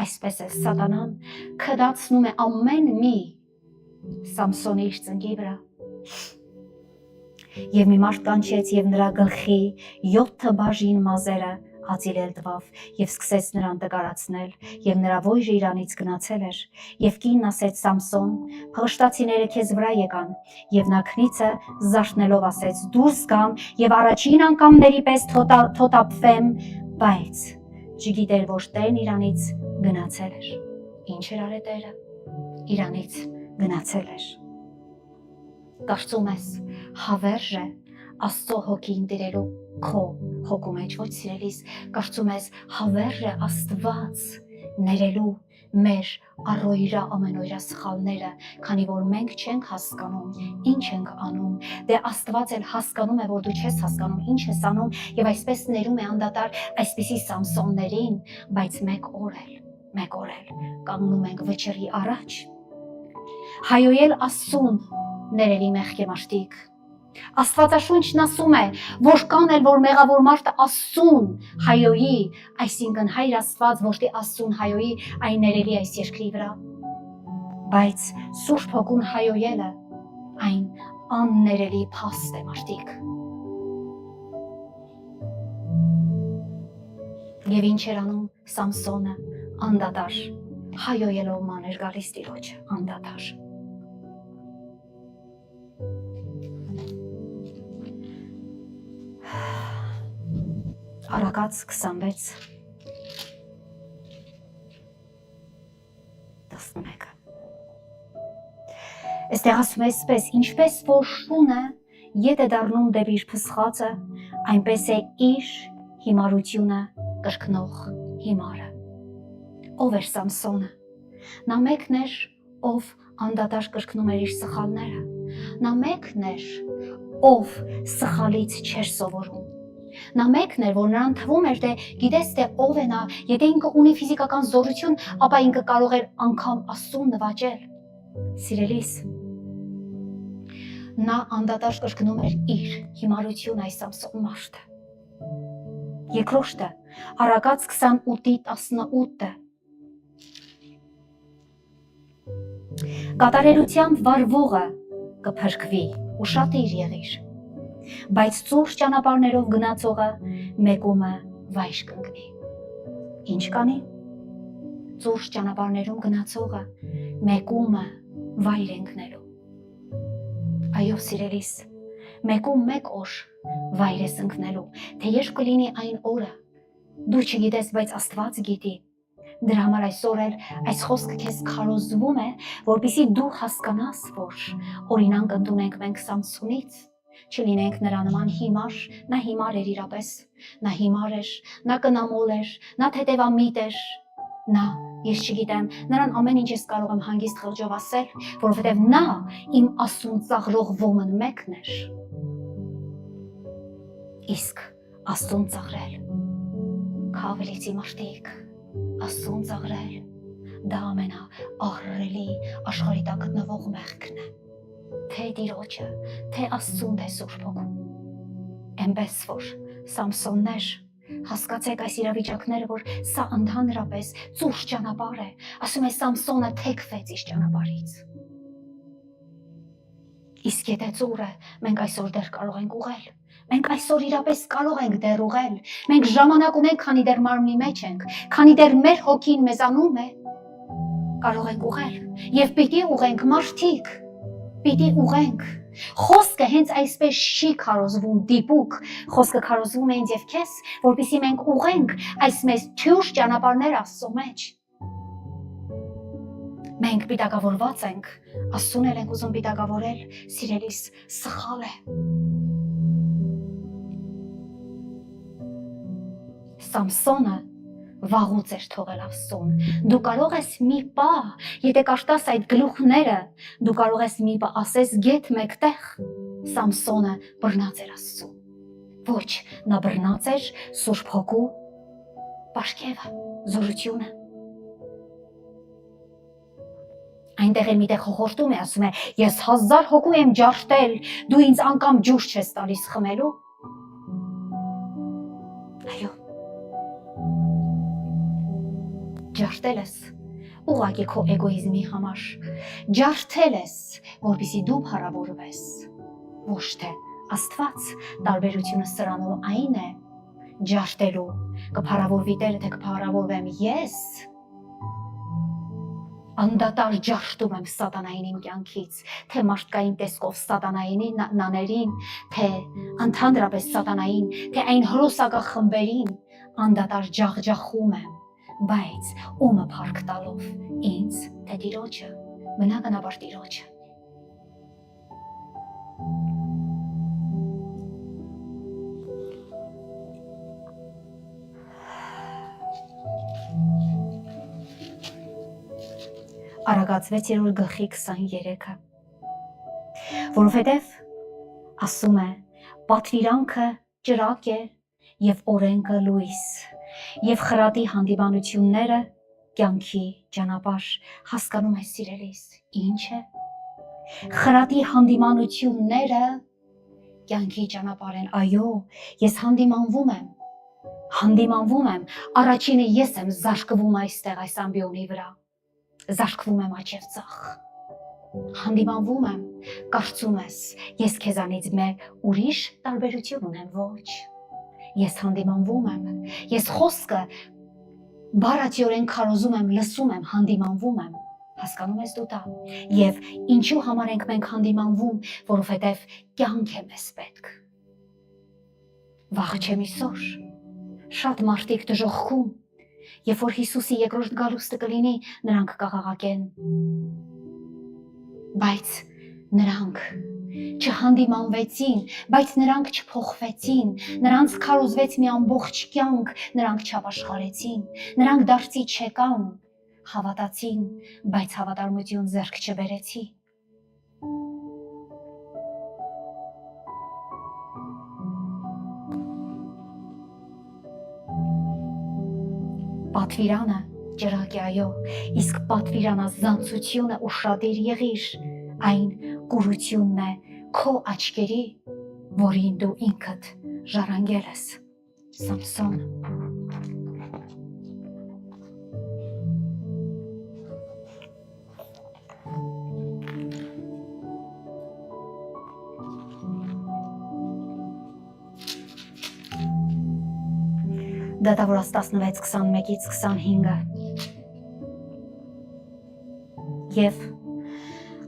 այսպես է սատանան քդացնում է ամեն մի Սամսոնի իր ծնկի վրա։ Եվ մի մարդ կանչեց եւ նրա գլխի 7 բաժին մազերը ածիլել տվավ եւ սկսեց նրան տկարացնել եւ նրա ոճը իրանից գնացել էր եւ կինն ասեց Սամսոն, փղշտացիները քեզ վրա եկան եւ նա քնիցը զարթնելով ասեց դուրս գամ եւ առաջին անգամների պես թոթափվեմ, բայց չգիտեր որ Տերն իրանից գնացել էր։ Ինչ էր արել Տերը։ Իրանից գնացել էր։ Կարծում ես հավերժ է Աստծո հոգին դրելու քո հոգու մեջ, ոչ սիրելիս, կարծում ես հավերժ է Աստված ներելու մեր առօրյա ամենօրյա սխալները, քանի որ մենք չենք հասկանում ինչ ենք անում, դե Աստված էլ հասկանում է, որ դու չես հասկանում ինչ ես անում եւ այսպես ներում է անդադար այսպիսի Սամսոններին, բայց մեկ օր էլ կանգնում ենք վճռի առաջ հայոյել Աստծուն ներելի մեղքի մարդիկ։ Աստվածաշունչն ասում է, որ կան էլ որ մեղավոր մարդը Աստծուն հայոյի, այսինքն Հայր Աստված ոչ թե Աստծուն հայոյի, այն ներելի այս երկրի վրա։ Բայց Սուրբ Հոգուն հայոյելը այն աններելի փաստ է մարդիկ։ Եվ ինչ էր անում Սամսոնը անդադար հայոյելով մաներ գալիս Տիրոջը անդադար։ Արակաց 26 11 Այստեղ ասում է այսպես, ինչպես որ շունը ետ է դառնում դեպի իր փսխածը, այնպես է իր հիմարությունը կրկնող հիմարը։ Ով էր Սամսոնը։ Նա մեկն էր, ով անդադար կրկնում էր իր սխալները։ Նա մեկն էր, ով սխալից չէր սովորում։ Նա մեկն էր, որ նրան թվում էր, թե գիտես թե ով է նա, եթե ինքը ունի ֆիզիկական զորություն, ապա ինքը կարող էր անգամ Աստծուն նվաճել։ Սիրելիս, նա անդադար կրկնում էր իր հիմարությունը այս Սամսոն մարդը։ Երկրորդը, Արակաց 28:18 Կատարելությամբ վարվողը կփրկվի, ուշադիր եղիր, բայց ծուռ ճանապարհներով գնացողը մեկումը վայր կընկնի։ Ինչ կանի։ Ծուռ ճանապարհներում գնացողը մեկումը վայր ընկնելու։ Այո, սիրելիս, մեկում մեկ օր վայր ես ընկնելու, թե երբ կլինի այն օրը, դու չգիտես, բայց Աստված գիտի, Դրա համար այսօր էլ այս խոսքը քեզ քարոզվում է, որպեսզի դու հասկանաս, որ օրինակ ընդունենք մենք Սամսոնից, չլինենք նրա նման հիմար, նա հիմար էր իրապես, նա հիմար էր, նա կնամոլ էր, նա թեթևամիտ էր, նա, ես չգիտեմ, նրան ամեն ինչ ես կարող եմ հանգիստ խղճով ասել, որովհետև նա իմ Աստծուն ծաղրող ոմն մեկն էր։ Իսկ Աստծուն ծաղրել, քավելիցի մարդիկ, Աստծուն ծաղրել, դա ամենաահռելի աշխարհի տակ գտնվող մեղքն է, թե Տիրոջը, թե Աստծուն, թե Սուրբ Հոգուն։ Էնպես որ Սամսոններ, հասկացեք այս իրավիճակները, որ սա ընդհանրապես ծուռ ճանապարհ է, ասում է Սամսոնը թեքվեց իր ճանապարհից։ Իսկ եթե ծուռ է, մենք այսօր դեռ կարող ենք ուղղել։ Մենք այսօր իրապես կարող ենք դեռ ուղղել, մենք ժամանակ ունենք, քանի դեռ մարմնի մեջ ենք, քանի դեռ մեր հոգին մեզանում է, կարող ենք ուղղել եւ պիտի ուղենք մարդիկ, պիտի ուղենք։ Խոսքը հենց այսպես չի քարոզվում դիպուկ, խոսքը քարոզվում է ինձ եւ քեզ, որպեսզի մենք ուղենք այս մեզ թյուր ճանապարհներ Աստծո մեջ։ Մենք պիտակավորված ենք, Աստծուն էլ ենք ուզում պիտակավորել, սիրելիս, սխալ է։ Սամսոնը վաղուց էր թողել Աստծուն։ Դու կարող ես մի պահ, եթե կաշտաս այդ գլուխները, դու կարող ես մի պահ ասես գետ մեկտեղ, Սամսոնը բռնած էր Աստծուն։ Ոչ, նա բռնած էր Սուրբ Հոգու պաշկևը, զորությունը։ Այնտեղ էլ միտեղ խորհրդում է, ասում է, ես 1000 հոգու եմ ջարդել, դու ինձ անգամ ջուր չես տալիս խմելու։ Այո։ Ջարդել ես ուղղակի քո էգոիզմի համար, ջարդել ես, որպեսզի դու փառավորվես, ոչ թե Աստված, տարբերությունը սրանով այն է, ջարդելու, կփառավորվի Տերը, թե կփառավորվեմ ես, անդադար ջարդում եմ սատանային իմ կյանքից, թե մարդկային տեսքով սատանային նաներին, թե ընդհանրապես սատանային, թե այն հրոսակախմբերին, անդադար ջախջախում եմ, բայց ումը փառք տալով ինձ, թե Տիրոջը, բնականաբար Տիրոջը։ Արագած 6-րդ գլխի 23-ը, որովհետև ասում է, պատվիրանքը ճրակ է և օրենքը լույս, և խրատի հանդիմանությունները կյանքի ճանապարհ, հասկանում ես սիրելիս, ինչ է, խրատի հանդիմանությունները կյանքի ճանապարհ են, այո, ես հանդիմանվում եմ, առաջինը ես եմ զարկվում այստեղ այս ամբիոնի վրա, զարկվում եմ աչև ծախ, հանդիմանվում եմ, կարծում ես, ես քեզանից մեր ուրիշ տարբերություն ունեմ, ոչ, ես հանդիմանվում եմ, ես խոսքը բառացիորեն քարոզում եմ, լսում եմ, հանդիմանվում եմ, հասկանում ես դու դա, և ինչու համար ենք մենք հանդիմանվում, որովհետև կյանք է մեզ պետք, վաղը չեմ իսոր, շատ մարդիկ դժոխքում, Երբ որ Հիսուսի երկրորդ գալուստը կլինի, նրանք կաղաղակեն, բայց նրանք չհանդիմանվեցին, բայց նրանք չփոխվեցին, նրանց քարոզվեց մի ամբողջ կյանք, նրանք չապաշխարեցին, նրանք դարձի չեկան, հավատացին, բայց հավատարմություն ձեռք չբերեցի։ Պատվիրանը ճրակ է, այո, իսկ պատվիրանազանցությունը ուշադիր եղիր, այն կուրությունն է քո աչքերի, որին դու ինքդ ժառանգել ես, Սամսոն։ Դատավորաց 16:21-ից 25-ը։ Եվ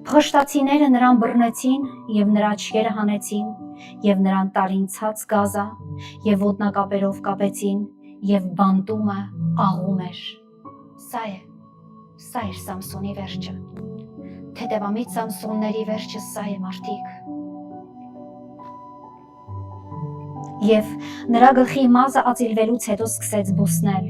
փղշտացիները նրան բռնեցին և նրա աչքերը հանեցին և նրան տարին ցած գազա և ոդնակապերով կապեցին և բանտումը աղում էր Սա է Սամսոնի վերջը։ Թեթևամիտ Սամսոնների վերջը սա է, մարդիկ։ Եվ նրա գլխի մազը ածիլվելուց հետո սկսեց բուսնել,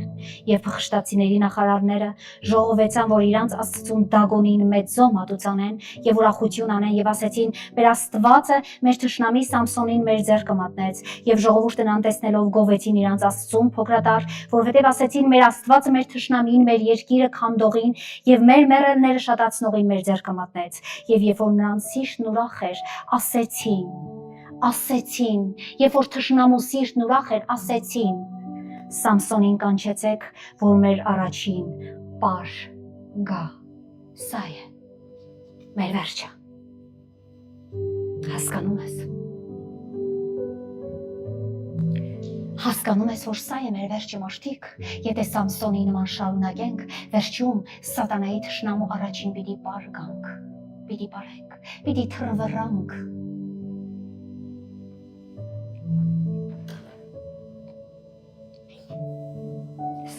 եւ փխշտացիների նախարարները ժողովեցան, որ իրանց Աստծուն Դագոնին մեծ զոհ մատուցանեն եւ ուրախություն անեն եւ ասեցին. «Մեր Աստվածը մեր թշնամի Սամսոնին մեր ձեռքը մատնեց», եւ ժողովուրդը նրան տեսնելով գովեցին իրանց Աստծուն փոքրատար, որովհետեւ ասեցին. «Մեր Աստվածը մեր թշնամին, մեր երկիրը քանդողին եւ մեր մեռելները շատացնողին մեր ձեռքը մատնեց»։ Եվ երբ որ նրանց սիրտն ուրախ էր, ասեցին, երբ որ թշնամու սիրտն ուրախ էր, ասեցին. «Սամսոնին կանչեցեք, որ մեր առաջին պար գա»։ Սա է մեր վերջը։ Հասկանում ես, որ սա է մեր վերջը, մարդիկ։ Եթե Սամսոնի նման շարունակենք, վերջում սատանայի թշնամու առաջին պիտի պար գանք, պիտի պարենք, պիտի թռվռանք։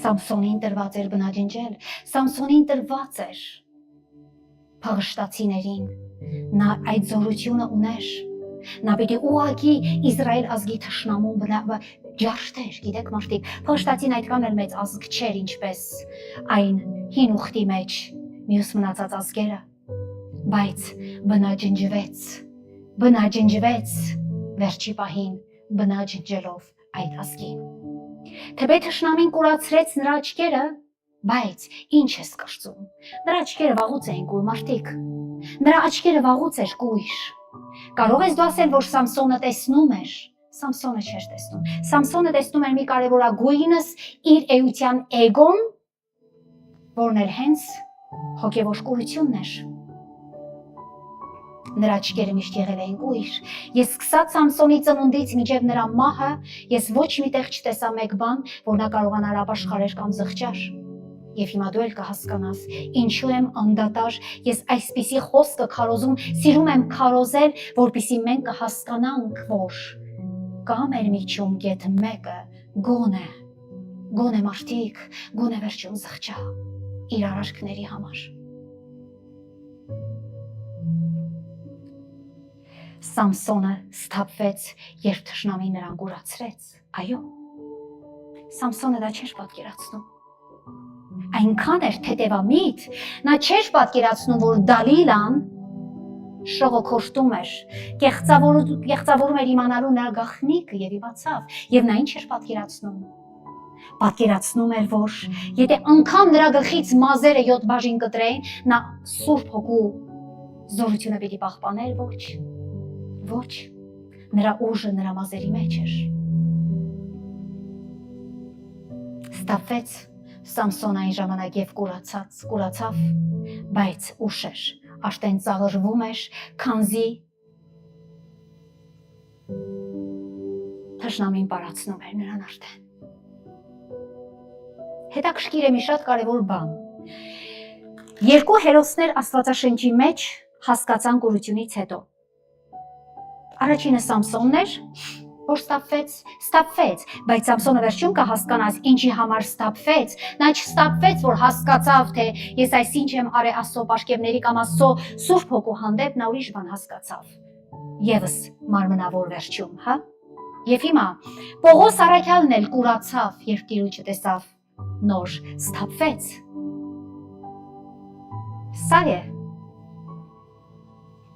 Սամսոնին տրված էր բնաջնջել, Սամսոնին տրված էր փղշտացիներին, նա այդ զորությունը ուներ, նա պիտի ուղղակի Իսրայել ազգի թշնամուն ջարդեր, գիտեք մարդիկ, փղշտացին այդքան էլ մեծ ազգ չէր, ինչպես այն հին ուխտի մեջ մյուս մնացած ազգերը, բայց բնաջնջվեց վերջի պահին բնաջնջելով այդ ազգին։ Թեպետ թշնամին կուրացրեց նրա աչքերը, բայց ինչ ես կրծում։ Նրա աչքերը վաղուց էին կույր, մարդիկ։ Նրա աչքերը վաղուց էր կույր։ Կարող ես դու ասել, որ Սամսոնը տեսնում էր։ Սամսոնը չէր տեսնում։ Սամսոնը տեսնում էր մի կարևորագույնս իր էության էգոն, որն էր հենց հոգևոր կուրությունն էր։ Նրա աչքերը միշտ եղել էին կույր։ Ես սկսած Սամսոնի ծնունդից մինչև նրա մահը, ես ոչ մի տեղ չտեսա մեկ բան, որ նա կարողանար ապաշխարել կամ զղջար։ Եվ հիմա դու էլ կհասկանաս, ինչու եմ անդադար ես այսպիսի խոսքը քարոզում, սիրում եմ քարոզել, որպեսզի մենք կհասկանանք, որ կա մեր միջում գեթ մեկը, գոնե մարդիկ, գոնե վերջում զղջա իր արարքների համար։ Սամսոնը սթափվեց, երբ թշնամին նրան կուրացրեց։ Այո, Սամսոնը դա չէր պատկերացնում։ Այնքան էր թեթևամիտ, նա չէր պատկերացնում, որ Դալիլան շողոքորտում էր, կեղծավորում էր իմանալու նրա գաղտնիքը եւ իմացավ, եւ նա ինչ էր պատկերացնում։ Պատկերացնում էր, որ եթե անգամ նրա գլխից մազերը 7 բաժին կտրեին, նա Սուրբ Հոգու զորությունը պիտի պահպաներ, ոչ, նրա ուժը նրա մազերի մեջ էր։ Ստապվեց Սամսոնը այն ժամանակ եւ կուրացավ, բայց ուշ էր, արդեն ծաղրվում էր, քանզի թշնամին պարացնում էր նրան արդեն։ Հետաքրքիր է մի շատ կարևոր բան։ Երկու հերոսներ Աստվածաշնչի մեջ հասկացան կուրությունից հետո։ Առաջինը Սամսոնն էր, որ ստապվեց, բայց Սամսոնը վերջում կհասկանաս ինչի համար ստապվեց, նա չստապվեց, որ հասկացավ, թե ես այս ինչ եմ արել Աստծո պաշկևների կամ Աստծո Սուրբ Հոգու հանդեպ, նա ուրիշ բան հասկացավ։ Եվս մարմնավոր վերջում, հա։ Եվ հիմա Պողոս առաքյալն էլ կուրացավ, երբ Տիրոջը տեսավ, նոր ստապվեց։ Սա է։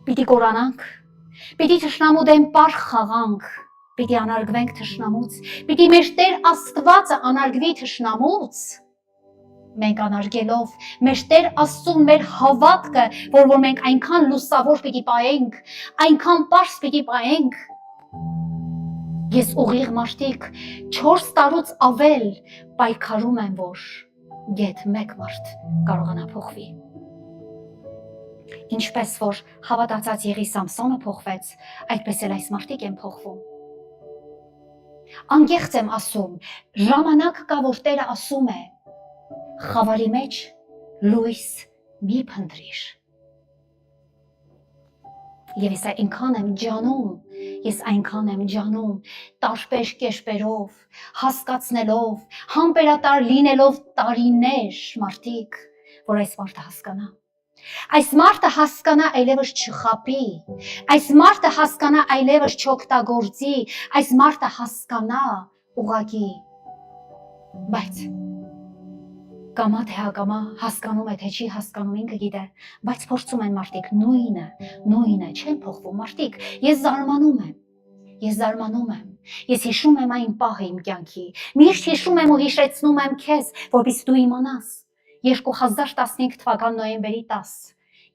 Պիտի կորանանք, պիտի թշնամու դեմ պար խաղանք, պիտի անարգվենք թշնամուց, պիտի մեր Տեր Աստվածը անարգվի թշնամուց։ Մենք անարգելով մեր Տեր Աստծուն մեր հավատքը, որ մենք այնքան լուսավոր պիտի պահենք, այնքան պարզ պիտի պահենք։ Ես ուղիղ մարդիկ 4 տարուց ավել պայքարում եմ, որ գեթ մեկ մարդ կարողանա փոխվի։ Ինչպես որ հավատացած եղի Սամսոնը փոխվեց, այդպես էլ այս մարդիկ են փոխվում։ Անկեղծ եմ ասում, ժամանակ կա, որ Տերը ասում է, խավարի մեջ լույս մի փնտրիր։ Եվ ես այնքան եմ ջանում, տարբեր կերպերով, հասկացնելով, համբերատար լինելով տարիներ մարդիկ, որ այս մարդը հասկանա։ Այս մարդը հասկանա այլևս չխապի, այս մարդը հասկանա այլևս չօգտագործի, այս մարդը հասկանա ուղղակի, բայց կամա թե հակամա հասկանում է թե չի հասկանում ինքը գիտե, բայց փորձում են մարդիկ նույնը չեն փոխվում մարդիկ, ես զարմանում եմ, ես հիշում եմ այն պահը իմ կյանքի, միշտ հիշում եմ ու հիշեցնում եմ քեզ, որպեսզի դու իմանաս 2015 թվական նոյեմբերի 10,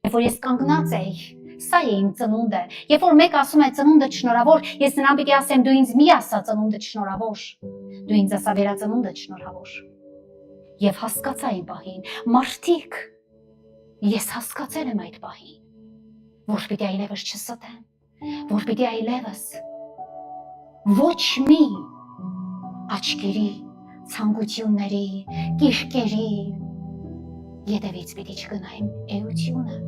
երբ որ ես կանգնած էի, սա է իմ ծնունդը, երբ որ մեկ ասում է ծնունդը շնորհավոր, ես նրան պիտի ասեմ դու ինձ մի ասա ծնունդը շնորհավոր, դու ինձ ասա վերածնունդը շնորհավոր։ Եվ հասկացա այն պահին, մարդիկ, ես հասկացել եմ այդ պահին, որ պիտի այլևս չստեմ, որ պիտի այլևս ոչ մի աչքերի, ցանկությունների, կիրքերի ետևից պիտի չգնայեմ էությունը։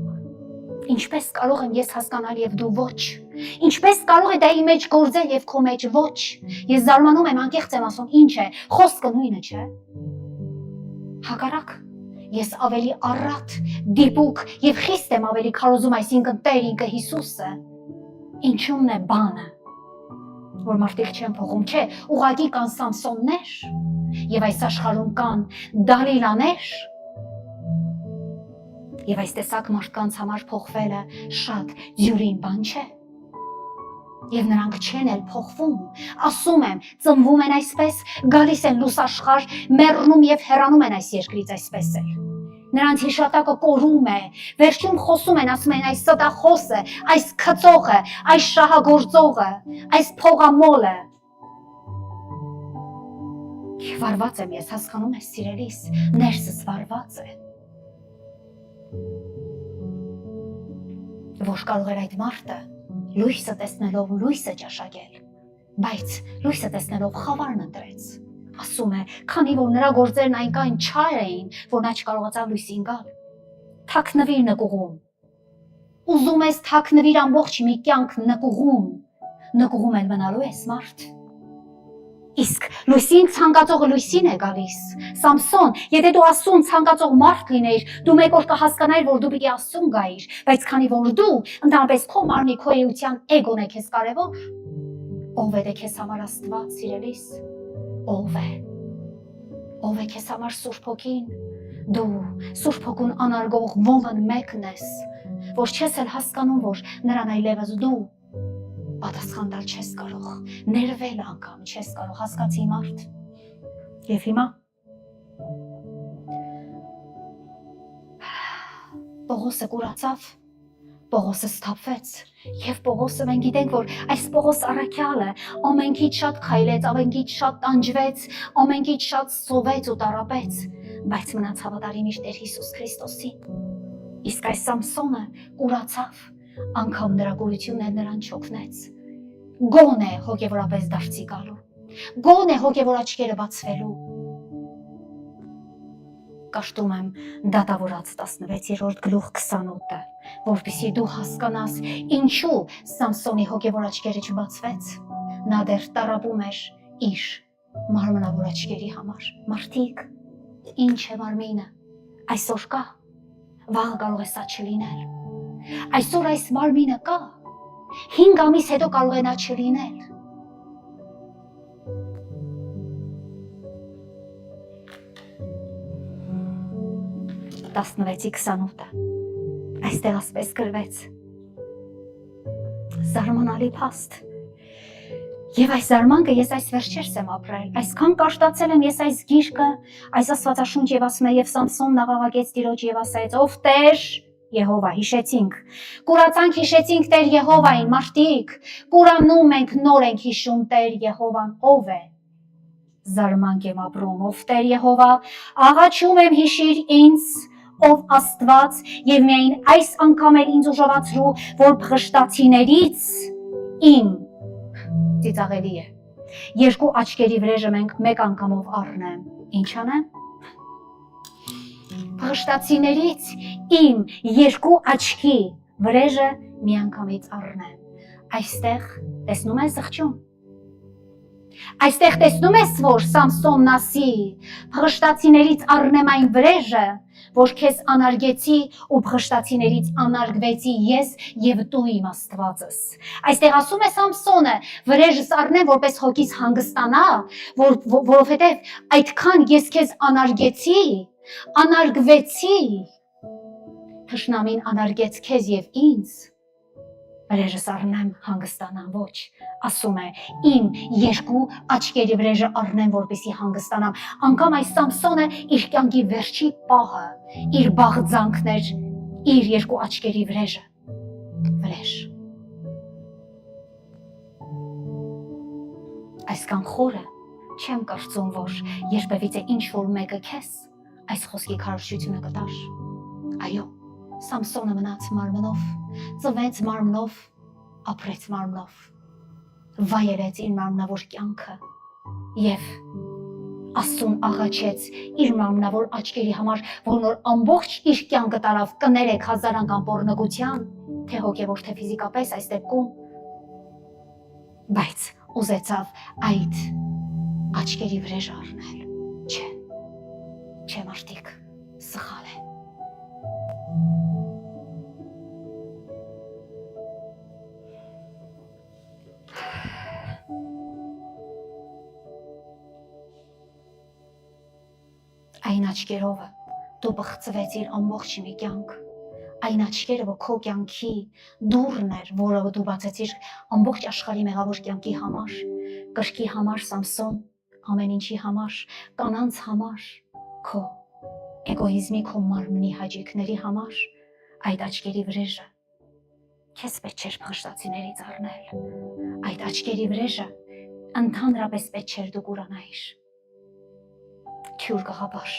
Ինչպես կարող եմ ես հասկանալ եւ դու ոչ։ Ինչպես կարող է դա իմ մեջ գործել եւ քո մեջ ոչ։ Ես զարմանում եմ, անկեղծ եմ ասում, ինչ է, խոսքը նույնը չէ։ Հակառակ, ես ավելի առատ, դիպուկ եւ խիստ եմ ավելի քարոզում, այսինքն Տեր ինքը Հիսուսը։ Ինչումն է բանը, որ մարդիկ չեն փոխում, չէ, ուղղակի կան Սամսոններ եւ այս աշխարհում կան Դալիլաներ։ Եվ այս տեսակ մարդկանց համար փոխվելը շատ դյուրին բան չէ։ Եվ նրանք չեն էլ փոխվում, ասում եմ, ծնվում են այսպես, գալիս են լուսաշխար, մեռնում եւ հեռանում են այս երկրից այսպես էլ։ Նրանց հիշատակը կորում է, վերջում խոսում են, ասում են այս ստախոսը, այս քծողը, այս շահագործողը, այս փողամոլը։ Վարված եմ ես, հասկանում ես սիրելիս, ներսս վարված է։ Որ կարող էր այդ մարդը լույսը տեսնելով լույսը ճաշակել, բայց լույսը տեսնելով խավարն ընտրեց։ Ասում է, քանի որ նրա գործերն այնքան չար էին, որ նա չկարողացավ լույսին գալ։ Թաքնվիր նկուղում։ Ուզում ես թաքնվիր ամբողջ մի կյանք նկուղում էլ մնալու ես մարդ։ Իսկ լույսին ցանկացողը լույսին է գալիս։ Սամսոն, եթե դու Աստծուն ցանկացող մարդ լինեիր, դու մեկ օր կհասկանայիր, որ դու պիտի Աստծուն գայիր, բայց քանի որ դու ընդհանրապես քո մարմնի քո էության էգոն է քեզ կարևոր, ով է քեզ համար Աստված, սիրելիս։ Ով է քեզ համար Սուրբ Հոգին։ Դու Սուրբ Հոգուն անարգող ոմն մեկն ես, որ չես էլ հասկանում, որ նրան այլևս դու պատասխանալ չես կարող, ներվել անգամ չես կարող, հասկացի մարդ։ Եվ հիմա Պողոսը կուրացավ, Պողոսը սթափվեց, եւ Պողոսը մենք գիտենք, որ այս Պողոս առաքյալը ամենքից շատ քայլեց, ամենքից շատ տանջվեց, ամենքից շատ սովեց ու տարապեց, բայց մնաց հավատարիմ իր Տեր Հիսուս Քրիստոսին։ Իսկ այս Սամսոնը կուրացավ, անգամ նրա կուրությունը նրան չօգնեց։ Գոնե հոգևորապես դարձի գալու, գոնե հոգևոր աչքերը բացվելու։ Կաշտում եմ դատավորաց 16-րդ գլուխ 28-ը, որպեսզի դու հասկանաս ինչու Սամսոնի հոգևոր աչքերը չբացվեց։ Նա դեռ տարապում էր իր մարմնավոր աչքերի համար։ Մարդիկ, ինչ է մարմինը, այսօր կա, վաղը կարող է սա չլինել։ Այսօր այս մարմինը կա, 5 ամիս հետո կարող է նա չլինել։ Տասնվեցի 28-ը, այստեղ ասպես գրվեց, զարմանալի փաստ։ Եվ այս զարմանքը ես այս վերջերս եմ ապրել, այսքան կաշտացել եմ ես այս գիրկը, այս Աստվածաշունչ եւ ասում է, եւ Սամսոնն աղաղակեց Տիրոջ եւ ասեց, ով Տեր Եհովա, հիշեցինք, կուրացանք հիշեցինք Տեր Եհովային, մարդիկ, կուրանում ենք, նոր ենք հիշում Տեր Եհովան, ով է։ Զարմանք եմ ապրում, ով Տեր Եհովա, աղաչում եմ հիշիր ինձ, ով Աստված, եւ միայն այս անգամ էլ ինձ ուժովացրու, որ փղշտացիներից իմ ծիծաղելի է։ Երկու աչքերի վրեժը մենք մեկ անգամով առնեմ, ինչ անեմ։ Փղշտացիներից իմ երկու աչքի վրեժը միանգամից առնեն։ Այստեղ տեսնում ես զղջում։ Այստեղ տեսնում ես, որ Սամսոնն ասի. «Փղշտացիներից առնեմ այն վրեժը, որ քեզ անարգեցի ու փղշտացիներից անարգվեցի ես եւ դու իմ Աստվածս»։ Այստեղ ասում է Սամսոնը. «Վրեժս առնեմ, որպես հոգիս հանգստանա, որովհետեւ այդքան ես քեզ անարգեցի, անարգվեցի, թշնամին անարգեց քեզ եւ ինձ, վրեժս առնեմ հանգստանամ, ոչ, ասում է իմ երկու աչքերի վրեժը առնեմ, որպեսի հանգստանամ»։ Անգամ այս Սամսոնը իր կյանքի վերջի պահը, իր բաղձանքն էր իր երկու աչքերի վրեժը, վրեժ։ Այսքան խորը չեմ կարծում, որ երբևիցե ինչ-որ մեկը քեզ այս խոսքի քարոզչությունը կտար։ Այո, Սամսոնը մնաց մարմնով, ծնվեց մարմնով, ապրեց մարմնով, վայելեց իր մարմնավոր կյանքը եւ Աստծուն աղաչեց իր մարմնավոր աչքերի համար, որն որ ամբողջ իր կյանքը տարավ կներեք հազար անգամ պոռնոգության, թե հոգեվոր, թե ֆիզիկապես այս դեպքում, բայց ուզեցավ այդ աչքերի վրեժը առնել։ Չէ, մարդիկ, սխալ է։ Այն աչքերով դու բղծվեցիր ամբողջ մի կյանք, այն աչքերը, որ քո կյանքի դուռն էր, որը դու բացեցիր ամբողջ աշխարհի մեղավոր կյանքի համար, կրկի համար, Սամսոն, ամեն ինչի համար, կանանց համար, քո էգոիզմի, քո մարմնի հաճույքների համար, այդ աչքերի վրեժը քեզ պետք չէր փղշտացիներից առնել, այդ աչքերի վրեժը ընդհանրապես պետք չէր դու կուրանայիր։ Քյուր կղաբար,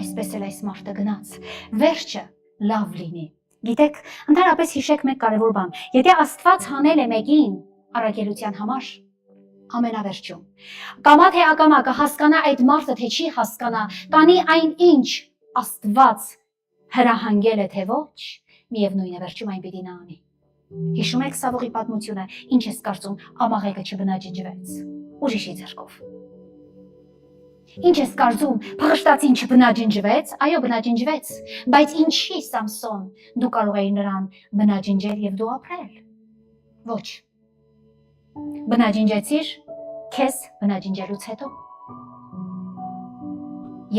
այսպես էլ այս մարդը գնաց, վերջը լավ լինի։ Գիտեք, ընդհանրապես հիշեք մեկ կարևոր բան, եթե Աստված հանել է մեկին առաքելության համար, ամենավերջում, կամա թե ակամա կհասկանա այդ մարդը, թե չի հասկանա, կանի այն ինչ Աստված հրահանգել է, թե ոչ, միևնույն է վերջում այն պիտի նա անի։ Հիշում եք Սավողի պատմությունը, ինչ ես կարծում, ամաղեկը չբնաջնջվեց, ուրիշի ձեռքով։ Ինչ ես կարծում, փղշտացին չբնաջնջվեց, այո, բնաջնջվեց, բայց ինչի Սամսոն, դու կարող էի նրան բնաջնջել եւ դու ապրել։ Ոչ։ Բնաջնջեցիր քեզ բնաջնջելուց հետո։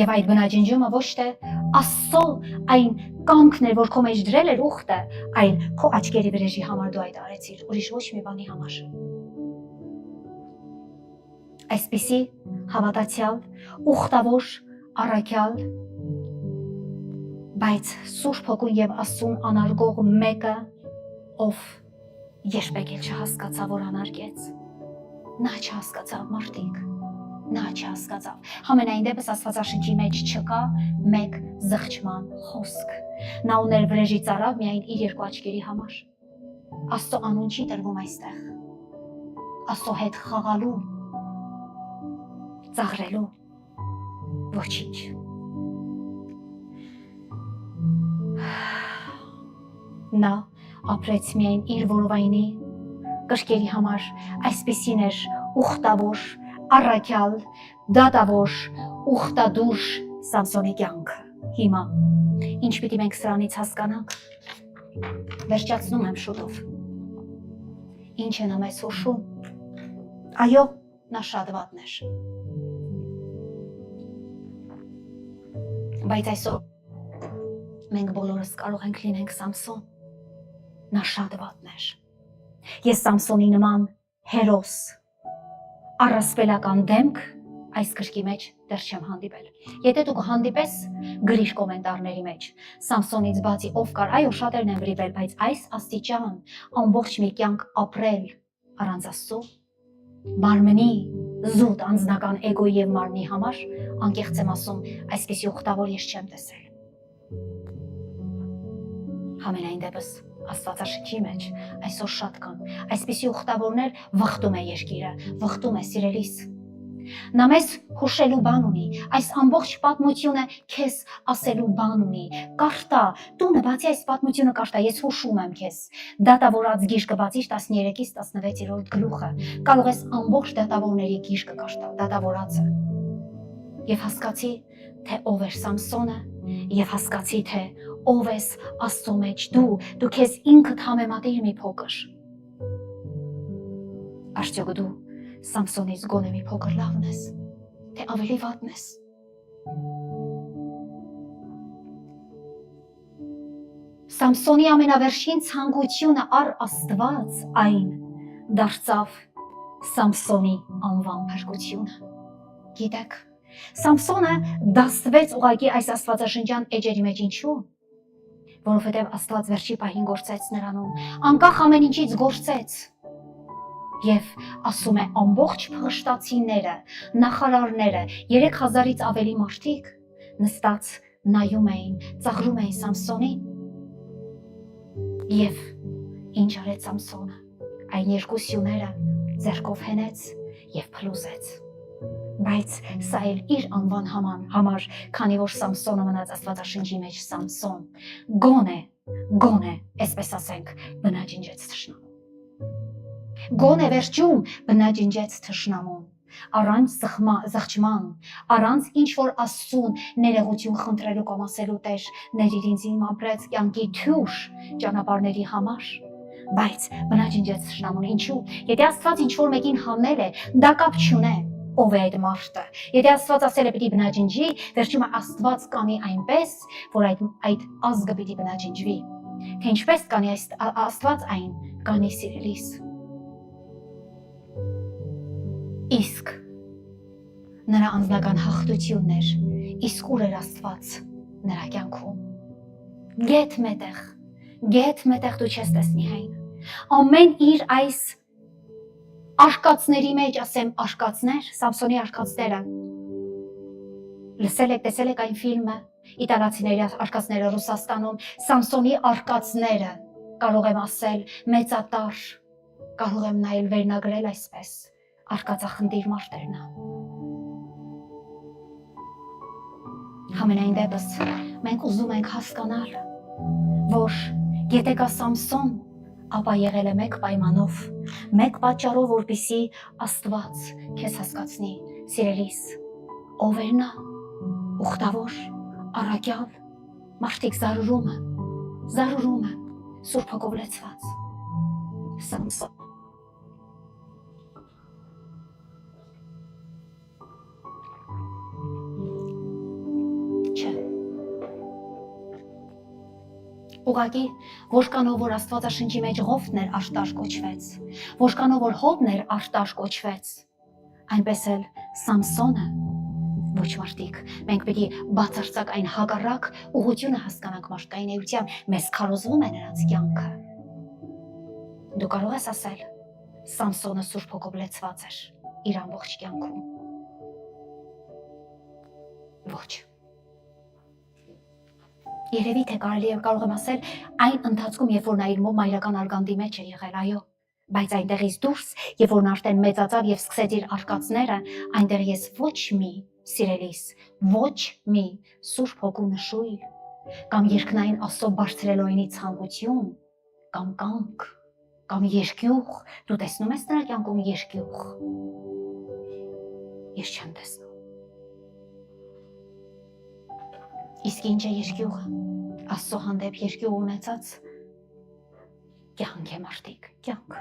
Եվ այդ բնաջնջումը ոչ թե Աստծո այն կամքն էր, որ քո մեջ դրել էր ուխտը, այլ քո աչքերի վրեժի համար դու այդ արեցիր, ուրիշ ոչ մի բանի համար։ Այսպիսի հավատացյալ, ուխտավոր, առաքյալ, բայց Սուրբ Հոգուն եւ Աստծուն անարգող մեկը, ով երբեք էլ չհասկացավ, որ անարգեց, նա չհասկացավ, մարդիկ, նա չհասկացավ։ Համենայն դեպս Աստվածաշնչի մեջ չկա մեկ զղջման խոսք։ Նա ուներ վրեժի ծարավ միայն իր երկու աչքերի համար։ Աստծո անուն չի տրվում այստեղ։ Աստծո հետ խաղալու, ծաղրելու, ոչինչ։ Նա ապրեց միայն իր որովայնի կրկերի համար, այսպիսին էր ուխտավոր, առաքյալ, դատավոր, ուխտադուր Սամսոնի կյանքը։ Հիմա, ինչ պիտի մենք սրանից հասկանանք, վերջացնում եմ շուտով։ Ինչ է նա մեզ հուշում, այո, նա շատ վատն էր։ Բայց այսօր մենք բոլորս կարող ենք լինենք Սամսոն, նա շատ վատն էր։ Ես Սամսոնի նման հերոս, առասպելական դեմք այս գրքի մեջ դեռ չեմ հանդիպել։ Եթե դու կհանդիպես, գրիր կոմենտարների մեջ։ Սամսոնից բացի ով կար, այո, շատերն են վրիպել, բայց այս աստիճան ամբողջ մի կյանք ապրել առանց Աստծո, մարմնի զուտ անձնական էգոյի եւ մարմնի համար, անկեղծ եմ ասում, այսպիսի ուխտավոր ես չեմ տեսել։ Համենայն դեպս Աստվածաշնչի մեջ այսօր շատ կան, այսպիսի ուխտավորներ վխտում է երկիրը, վխտում է սիրելիս։ Նա մեզ հուշելու բան ունի, այս ամբողջ պատմությունը քեզ ասելու բան ունի, կարտա, տունը բացի այս պատմությունը կարտա, ես հուշում եմ քեզ, դատավորած գիրքը բացի 13-ից 16-րդ գլուխը, կարող ես ամբողջ դատավորների գիրքը կարտալ, դատավորածը, և հասկացի, թե ով էր Սամսոնը, և հասկացի, թե ով ես Աստծո մեջ դու քեզ ինքդ համեմատիր մի փոքր, Արդյոք դու Սամսոնից գոնե մի փոքր լավն ես, թե ավելի վատն ես։ Սամսոնի ամենավերջին ցանկությունը առ Աստված այն դարձավ Սամսոնի անվան փրկությունը։ Գիտեք, Սամսոնը դասվեց ուղղակի այս աստվածաշնչյան էջերի մեջ ինչու, որովհետև Աստված վերջի պահին գործեց նրանում, անկախ ամեն ինչից գործեց։ Եվ ասում է ամբողջ փղշտացիները, նախարարները, 3000-ից ավելի մարդիկ նստած նայում էին, ծաղրում էին Սամսոնին։ Եվ ինչ արեց Սամսոնը, այն երկու սյուները ձեռքով հենեց և փլուզեց։ Բայց սա էլ իր անվան համար, քանի որ Սամսոնը մնաց աստվածաշնչի մեջ Սամսոն, գոնե, այսպես ասենք, բնաջնջեց թշնամուն։ Գոնե վերջում բնաջնջեց թշնամուն, առանց զղջման, առանց ինչ-որ Աստծուն ներողություն խնդրելու կամ ասելու Տեր, ներիր ինձ իմ ապրած կյանքի թյուր ճանապարհների համար, բայց բնաջնջեց թշնամուն, ինչու՞։ Եթե Աստված ինչ-որ մեկին հանել է, դա կապ չունի ով է այդ մարդը։ Եթե Աստված ասել է պիտի բնաջնջի, վերջում Աստված կանի այնպես, որ այդ ազգը պիտի բնաջնջվի, թե ինչպես կանի Աստված այն կանի սիրելիս։ Իսկ նրա անձնական հաղթությունն էր, իսկ ուր էր Աստված նրա կյանքում։ Գեթ մետեղ դու չես տեսնի այն։ Ամեն իր այս արկածների մեջ, ասեմ արկածներ, Սամսոնի արկածները։ Լսել եք, տեսել եք այն ֆիլմը, իտալացիների արկածները Ռուսաստանում, Սամսոնի արկածները, կարող եմ ասել, մեծատար, կարող եմ նայել վերնագրել այսպես, արկածախնդիր մարդերն է։ Համենայն դեպս, մենք ուզում ենք հասկանալ, որ եթե կա Սամսոն, ապա եղել է մեկ պայմանով, մեկ պատճառով, որպեսզի Աստված քեզ հասկացնի, սիրելիս, ով էր նա, ուխտավոր, առաքյալ, մարդիկ զարուրում է, Սուրբ Հոգով լեցված, Սամսոն։ Չէ։ Ուղղակի, որքանով որ Աստվածաշնչի մեջ Ղովտն էր աշտար կոչվեց, որքանով որ Հոբն էր աշտար կոչվեց, այնպես էլ Սամսոնը, ոչ մարդիկ, մենք պիտի բացարձակ այն հակառակ ուղղությունը հասկանանք մարդկային էության, մեզ քարոզվում է նրանց կյանքը։ Դու կարող ես ասել, Սամսոնը Սուրբ Հոգով լեցված էր իր ամբողջ կյանքում։ Ոչ։ Երևի թե կարող եմ ասել, այն ընթացքում, երբ որ նա իր մայրական արգանդի մեջ է եղել, այո, բայց այնտեղից դուրս, երբ որ նա արդեն մեծացավ և սկսեց իր արկածները, այնտեղ ես ոչ մի, սիրելիս, ոչ մի Սուրբ Հոգու նշույլ, կամ երկնային Աստծո բարձրելոյնի ցանկություն, կամ կամք, կամ երկյուղ, դու տեսնում ես նրա կյանքում երկյուղ։ Ես չեմ տեսնում։ Իսկ ինչ է երկյուղը, Աստծո հանդեպ երկյուղ ունեցած կյանք է մարդիկ, կյանք։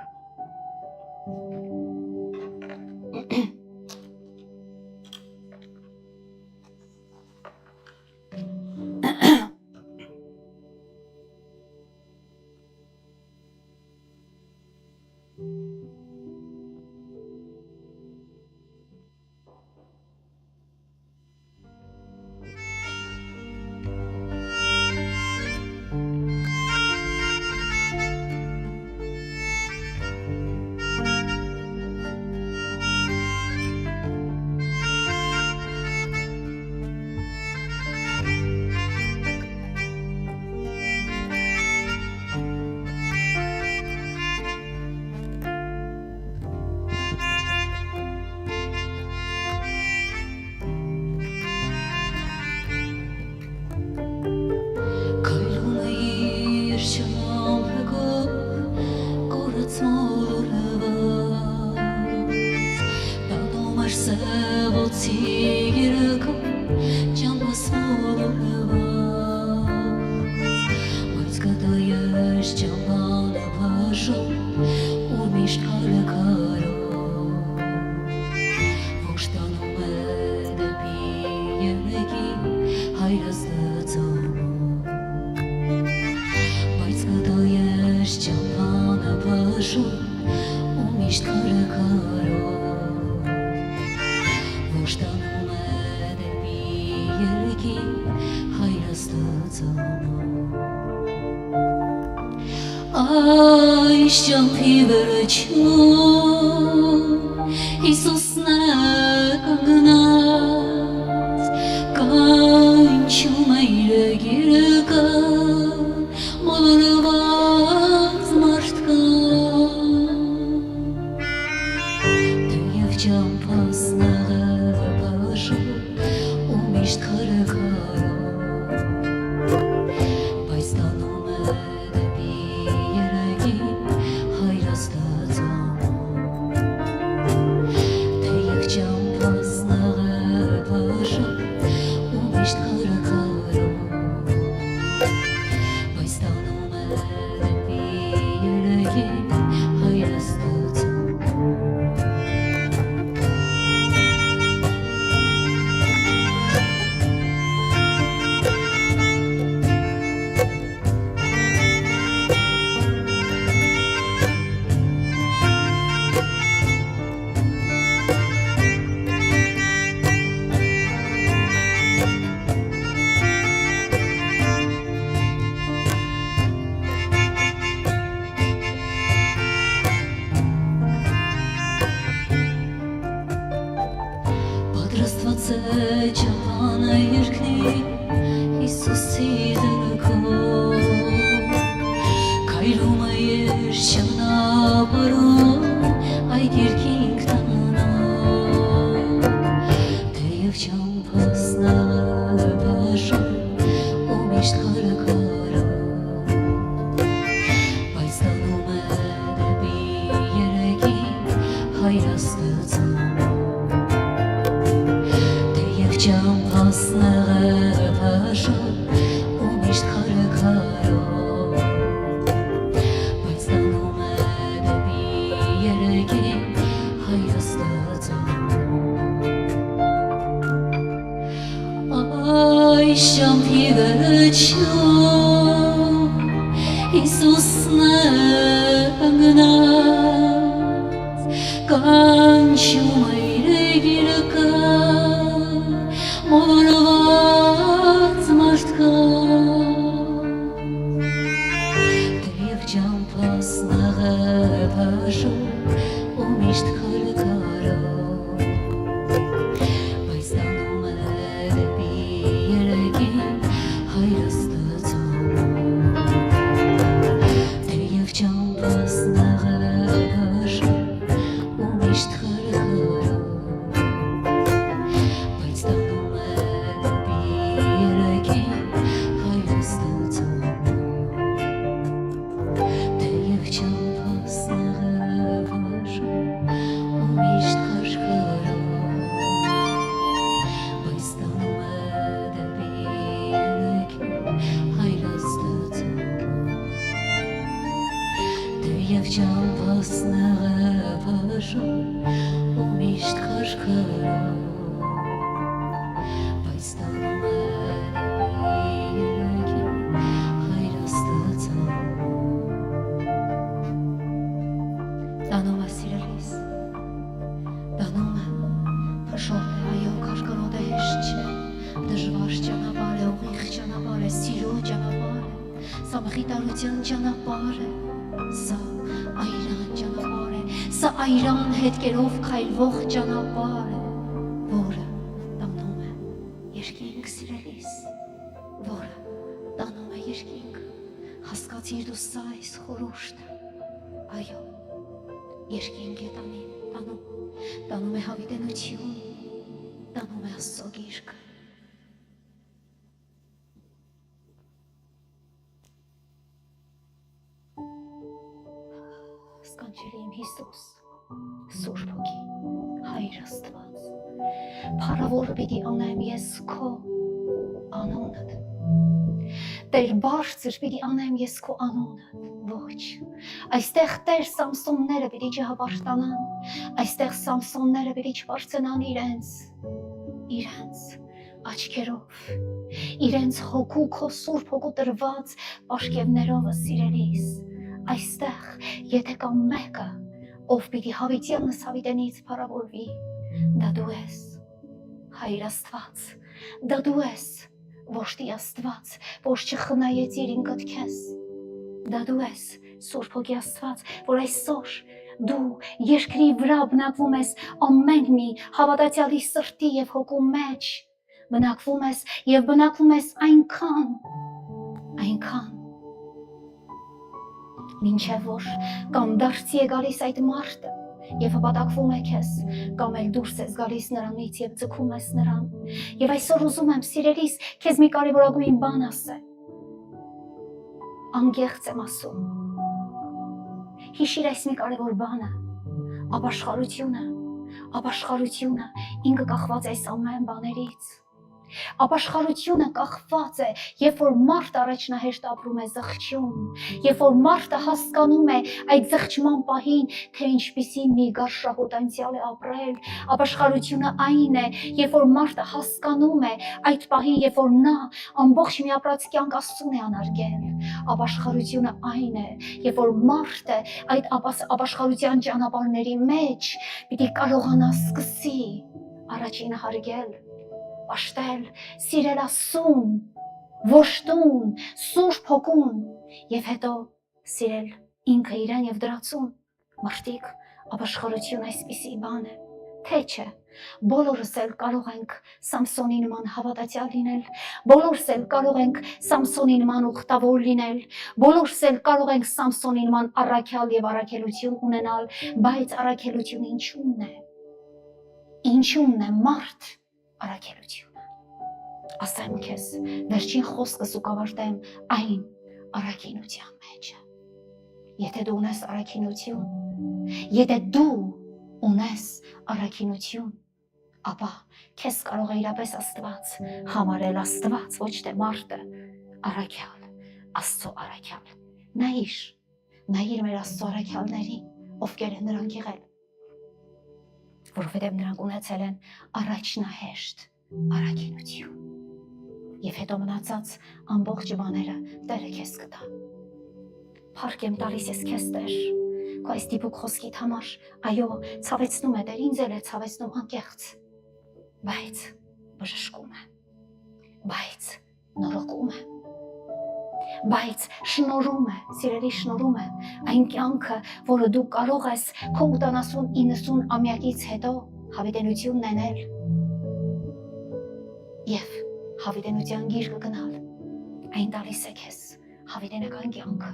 ես ճամփանը բաժում ու միշտ քարքարում Ոշտանում է դեպի երեքի հայրս դծանում Բայց կդա ես ճամփանը բաժում ու միշտ քարքարում Ոշտանում է դեպի երեքի հայրս դծանում Այս ճամփի վերջում Հիսուսն է կանգնած կանչում է իր գիրկը մոլորված մարդկան Թեև ճամփասն է բաժում ու միշտ քարքարում Բայց տանում է Պատրաստված է ճամփանը երկնի Հիսուսի դրքով Քայլում է ես ճանապարհով այդ երկինք տանող Թեև ճամփասն է բաժում ու միշտ քարքարում Բայց տանում է դեպի երեքին հայրս դծանում Ճամփասն է բաժում ու միշտ քարքարում Բայց տանում է դեպի երեքին հայրս դծանում Այս ճամփի վերջում Հիսուսն է կանգնած կանչում է իր գիրկը մոլորված մարդկան Թեև ճամփասն է բաժում ու միշտ քարքարում Բայց տանում է դեպի երեքին հայրս դծանում Թեև ճամփասն է բաժում ու միշտ քարքարում Եվ ճամփասն է բաժում ու միշտ քարքարում Բայց տանում է երեքին հայրս դծանում Տանում է սիրելիս, տանում է փշոտ է, այո քարքարոտ է հեշտ չէ Դժվար ճանապարհ է, ուղիղ ճանապարհ է, սիրո ճանապարհ է Սա մխիթարության ճանապարհ է Սա այրան ճանապարհ է, սա այրան հետքերով քայլվող ճանապարհ է, որը տանում է երկինք սիրելիս, որը տանում է երկինք, հասկացիր դու սա այս խորհուրդը, այո, երկինք է տանում է հավիտենություն, տանում է Աստծո գիրկը Սկանչելի իմ Հիսուս, Սուրբ Հոգի, Հայր Աստված, փառավոր պիտի անեմ ես քո անունդ, Տեր բարձր պիտի անեմ ես քո անունը, ոչ։ Այստեղ Տեր Սամսոնները պիտի չհավարտանան, այստեղ Սամսոնները պիտի չբարձրանան իրենց աչքերով, իրենց հոգու քո սուրբ հոգու տրված պաշկևներով սիրելիս, այստեղ եթե կա մեկը, ով պիտի հավիտյանս հավիտենից փառավորվի, դա դու ես, Հայր Աստված, դա դու ես, ոչ թե Աստված, որ չխնայեց իր ինքդ քեզ, դա դու ես, Սուրբ Հոգի Աստված, որ այսօր դու երկրի վրա բնակվում ես ամեն մի հավատացյալի սրտի եւ հոգու մեջ, բնակվում ես եւ բնակվում ես այնքան, մինչև որ կամ դարձի է գալիս այդ մարդը եւ հպատակվում է քեզ, կամ էլ դուրս ես գալիս նրանից եւ ձգում ես նրան։ Եվ այսօր ուզում եմ սիրելիս քեզ մի կարևորագույն բան ասել։ Անգեղծ եմ ասում։ Հիշիր այս մի կարևոր բանը, ապաշխարությունը ինքը կախված է այս ամեն բաներից։ Ապաշխարությունը կախված է, երբ որ մարդը առաջնահերթ ապրում է զղջում, երբ որ մարդը հասկանում է այդ զղջման պահին, թե ինչպիսի մի գարշահոտանցիալ է ապրել, ապաշխարությունը այն է, երբ որ մարդը հասկանում է այդ պահին, երբ որ նա ամբողջ մի ապրած կյանք Աստծուն է անարգել, ապաշխարությունը այն է, երբ որ մարդը այդ ապաշխարության ճանապարհների մեջ պիտի կարողանա սկսի առաջին հարգել, աշտել, սիրել Աստծուն, ոչտուն, Սուրբ Հոգուն եւ հետո սիրել ինքը իրեն եւ դրացուն։ Մարդիկ, ապաշխարություն այսպիսի բան է, թե չէ։ Բոլորս էլ կարող ենք Սամսոնի նման հավատացյալ լինել, բոլորս էլ կարող ենք Սամսոնի նման ուխտավոր լինել, բոլորս էլ կարող ենք Սամսոնի նման առաքյալ եւ առաքելություն ունենալ, բայց առաքելությունը ինչու՞մն է մարդ առաքելությունը։ Ասեմ քեզ, վերջին խոսքս ու կավարտեմ այն առաքինության մեջը։ Եթե դու ունես առաքինություն, ապա քեզ կարող է իրապես Աստված համարել, Աստված, ոչ թե մարդը, առաքյալ, Աստծո առաքյալ։ Նայիր մեր Աստծո առաքյալներին, ովքեր են նրանք եղել, որովհետև նրանք ունեցել են առաջնահերթ առաքինություն։ Եվ հետո մնացած ամբողջ բաները Տերը քեզ կտա։ Փառք եմ տալիս ես քեզ Տեր, քո այս դիպուկ խոսքիդ համար, այո, ցավեցնում է Տեր, ինձ էլ է ցավեցնում անկեղծ, բայց բժշկում է, բայց նորոգում է, բայց շնորհում է, սիրելի շնորհում է այն կյանքը, որը դու կարող ես քո 80-90 ամյակից հետո հավիտենություն ունենալ եւ հավիտենության գիրկը գնալ, այն տալիս է քեզ հավիտենական կյանքը,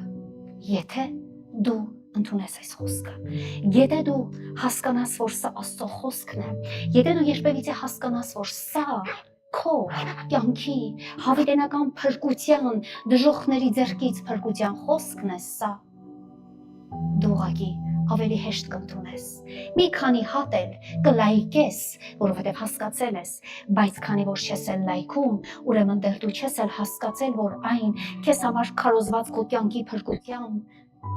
եթե դու ընդունես այս խոսքը, եթե դու հասկանաս, որ սա Աստծո խոսքն է, եթե դու երբևիցե հասկանաս, որ սա քո կյանքի հավիտենական փրկության, դժոխքների ձեռքից փրկության խոսքն է սա, դու ուղղակի ավելի հեշտ կընդունես, մի քանի հատ էլ կլայքես, որովհետև հասկացել ես, բայց քանի որ չես էլ լայքում, ուրեմն դեռ դու չես էլ հասկացել, որ այն քեզ համար քարոզված քո կյանքի փրկության,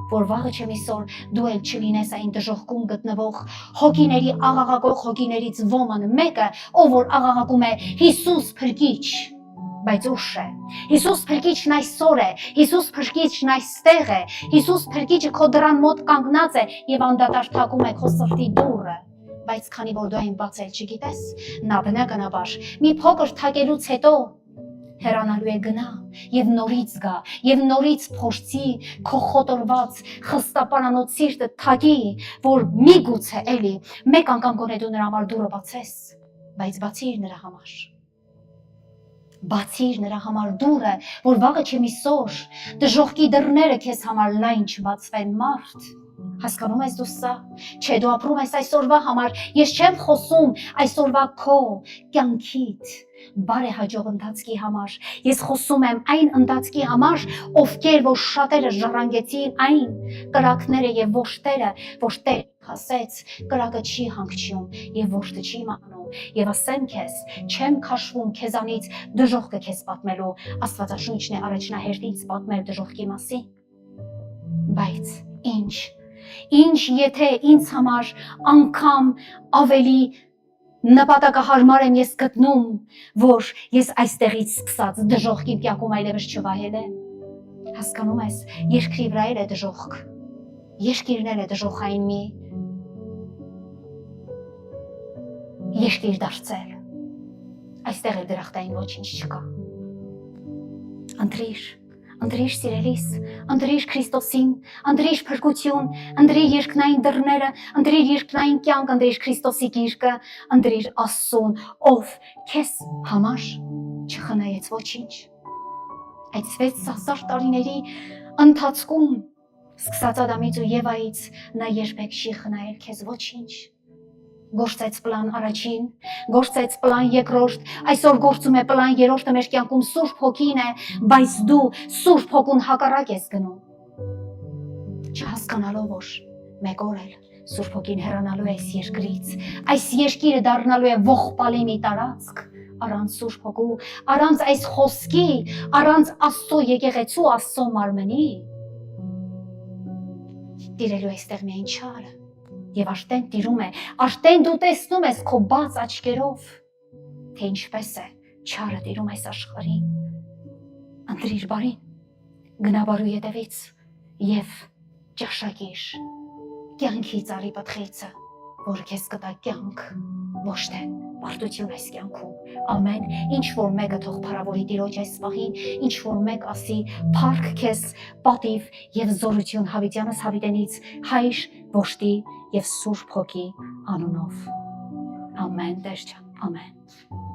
որ վաղը չեմ իսօր դու էլ չլինես այն դժոխքում գտնվող հոգիների աղաղակող հոգիներից ոմն մեկը, ով որ աղաղակում է Հիսուս փրկիչ, բայց ուշ է, Հիսուս փրկիչն այսօր է, Հիսուս փրկիչն այստեղ է, Հիսուս փրկիչը քո դռան մոտ կանգնած է եւ անդադար թակում է քո սրտի դուռը, բայց քանի որ դու այն բացել չգիտես, նա բնականաբար մի փոքր թակելուց հետո հեռանալու է գնա եւ նորից գա եւ նորից փորձի քո խոտորված խստապարանոց սիրտը թակի, որ միգուցե էլի մեկ անգամ գոնե դու նրա համար դուռը բացես, բայց բացիր նրա համար դուռը, որ վաղը չեմ իսօր դժոխքի դռները քեզ համար լայն չբացվեն, մարդ, Հասկանում ես դու սա, չէ դու ապրում ես այսօրվա համար, ես չեմ խոսում այսօրվա քո կյանքիդ բարեհաջող ընթացքի համար, ես խոսում եմ այն ընթացքի համար, ովքեր որ շատերը ժառանգեցին այն կրակները եւ ոչտերը, ոչ Տեր ասեց, կրակը չի հանգչում եւ ոչտը չի մանում եւ ասեմ քեզ, չեմ քաշվում քեզանից դժոխքը քեզ պատմելու, Աստվածաշունչն է առաջնահերթից պատմել դժոխքի մասին, բայց Ինչ եթե ինձ համար անգամ ավելի նպատակահարմար եմ ես գտնում, որ ես այստեղից սկսած դժոխք իմ կյանքում այլևս չվահել է, հասկանում ես, երկրի վրա էլ է դժոխք, երկիրն էլ է դժոխային մի երկիր դարձել, այստեղ էլ դրախտային ոչինչ չկա, ընտրիր սիրելիս, ընտրիր Քրիստոսին, ընտրիր փրկություն, ընտրիր երկնային դռները, ընտրիր երկնային կյանք, ընտրիր Քրիստոսի գիրկը, ընտրիր Աստծուն, ով քեզ համար չխնայեց ոչինչ։ Այդ 6,000 տարիների ընթացքում, սկսած Ադամից ու Եվայից, նա երբեք չի խնայել քեզ ոչինչ։ Գործեց պլան առաջին, գործեց պլան երկրորդ, այսօր գործում է պլան երրորդը մեր կյանքում Սուրբ Հոգին է, բայց դու Սուրբ Հոգուն հակառակ ես գնում։ Չհասկանալով որ մեկ օր էլ Սուրբ Հոգին հեռանալու է այս երկրից, այս երկիրը դառնալու է ողբալի մի տարածք, առանց Սուրբ Հոգու, առանց այս խոսքի, առանց Աստծո եկեղեցու, Աստծո մարմնի։ Տիրելու այստեղ միայն չարը։ Եվ արդեն տիրում է, արդեն դու տեսնում ես քո բաց աչքերով, թե ինչպես է չարը տիրում այս աշխարհին։ Ընտրիր բարին, գնա բարու ետևից եւ ճաշակիր կյանքի ծառի պտղիցը, որ քեզ կտա կյանք, ոչ թե պարտություն այս կյանքում։ Ամեն ինչ որ մեկը թող փառավորի Տիրոջ այս պահին, ինչ որ մեկ ասի փառք քեզ, պատիվ եւ զորություն Հավիտյանս Հավիտենից, Հայր, Որդի եւ Սուրբ Հոգի անունով։ Ամեն Տեր ջան, ամեն։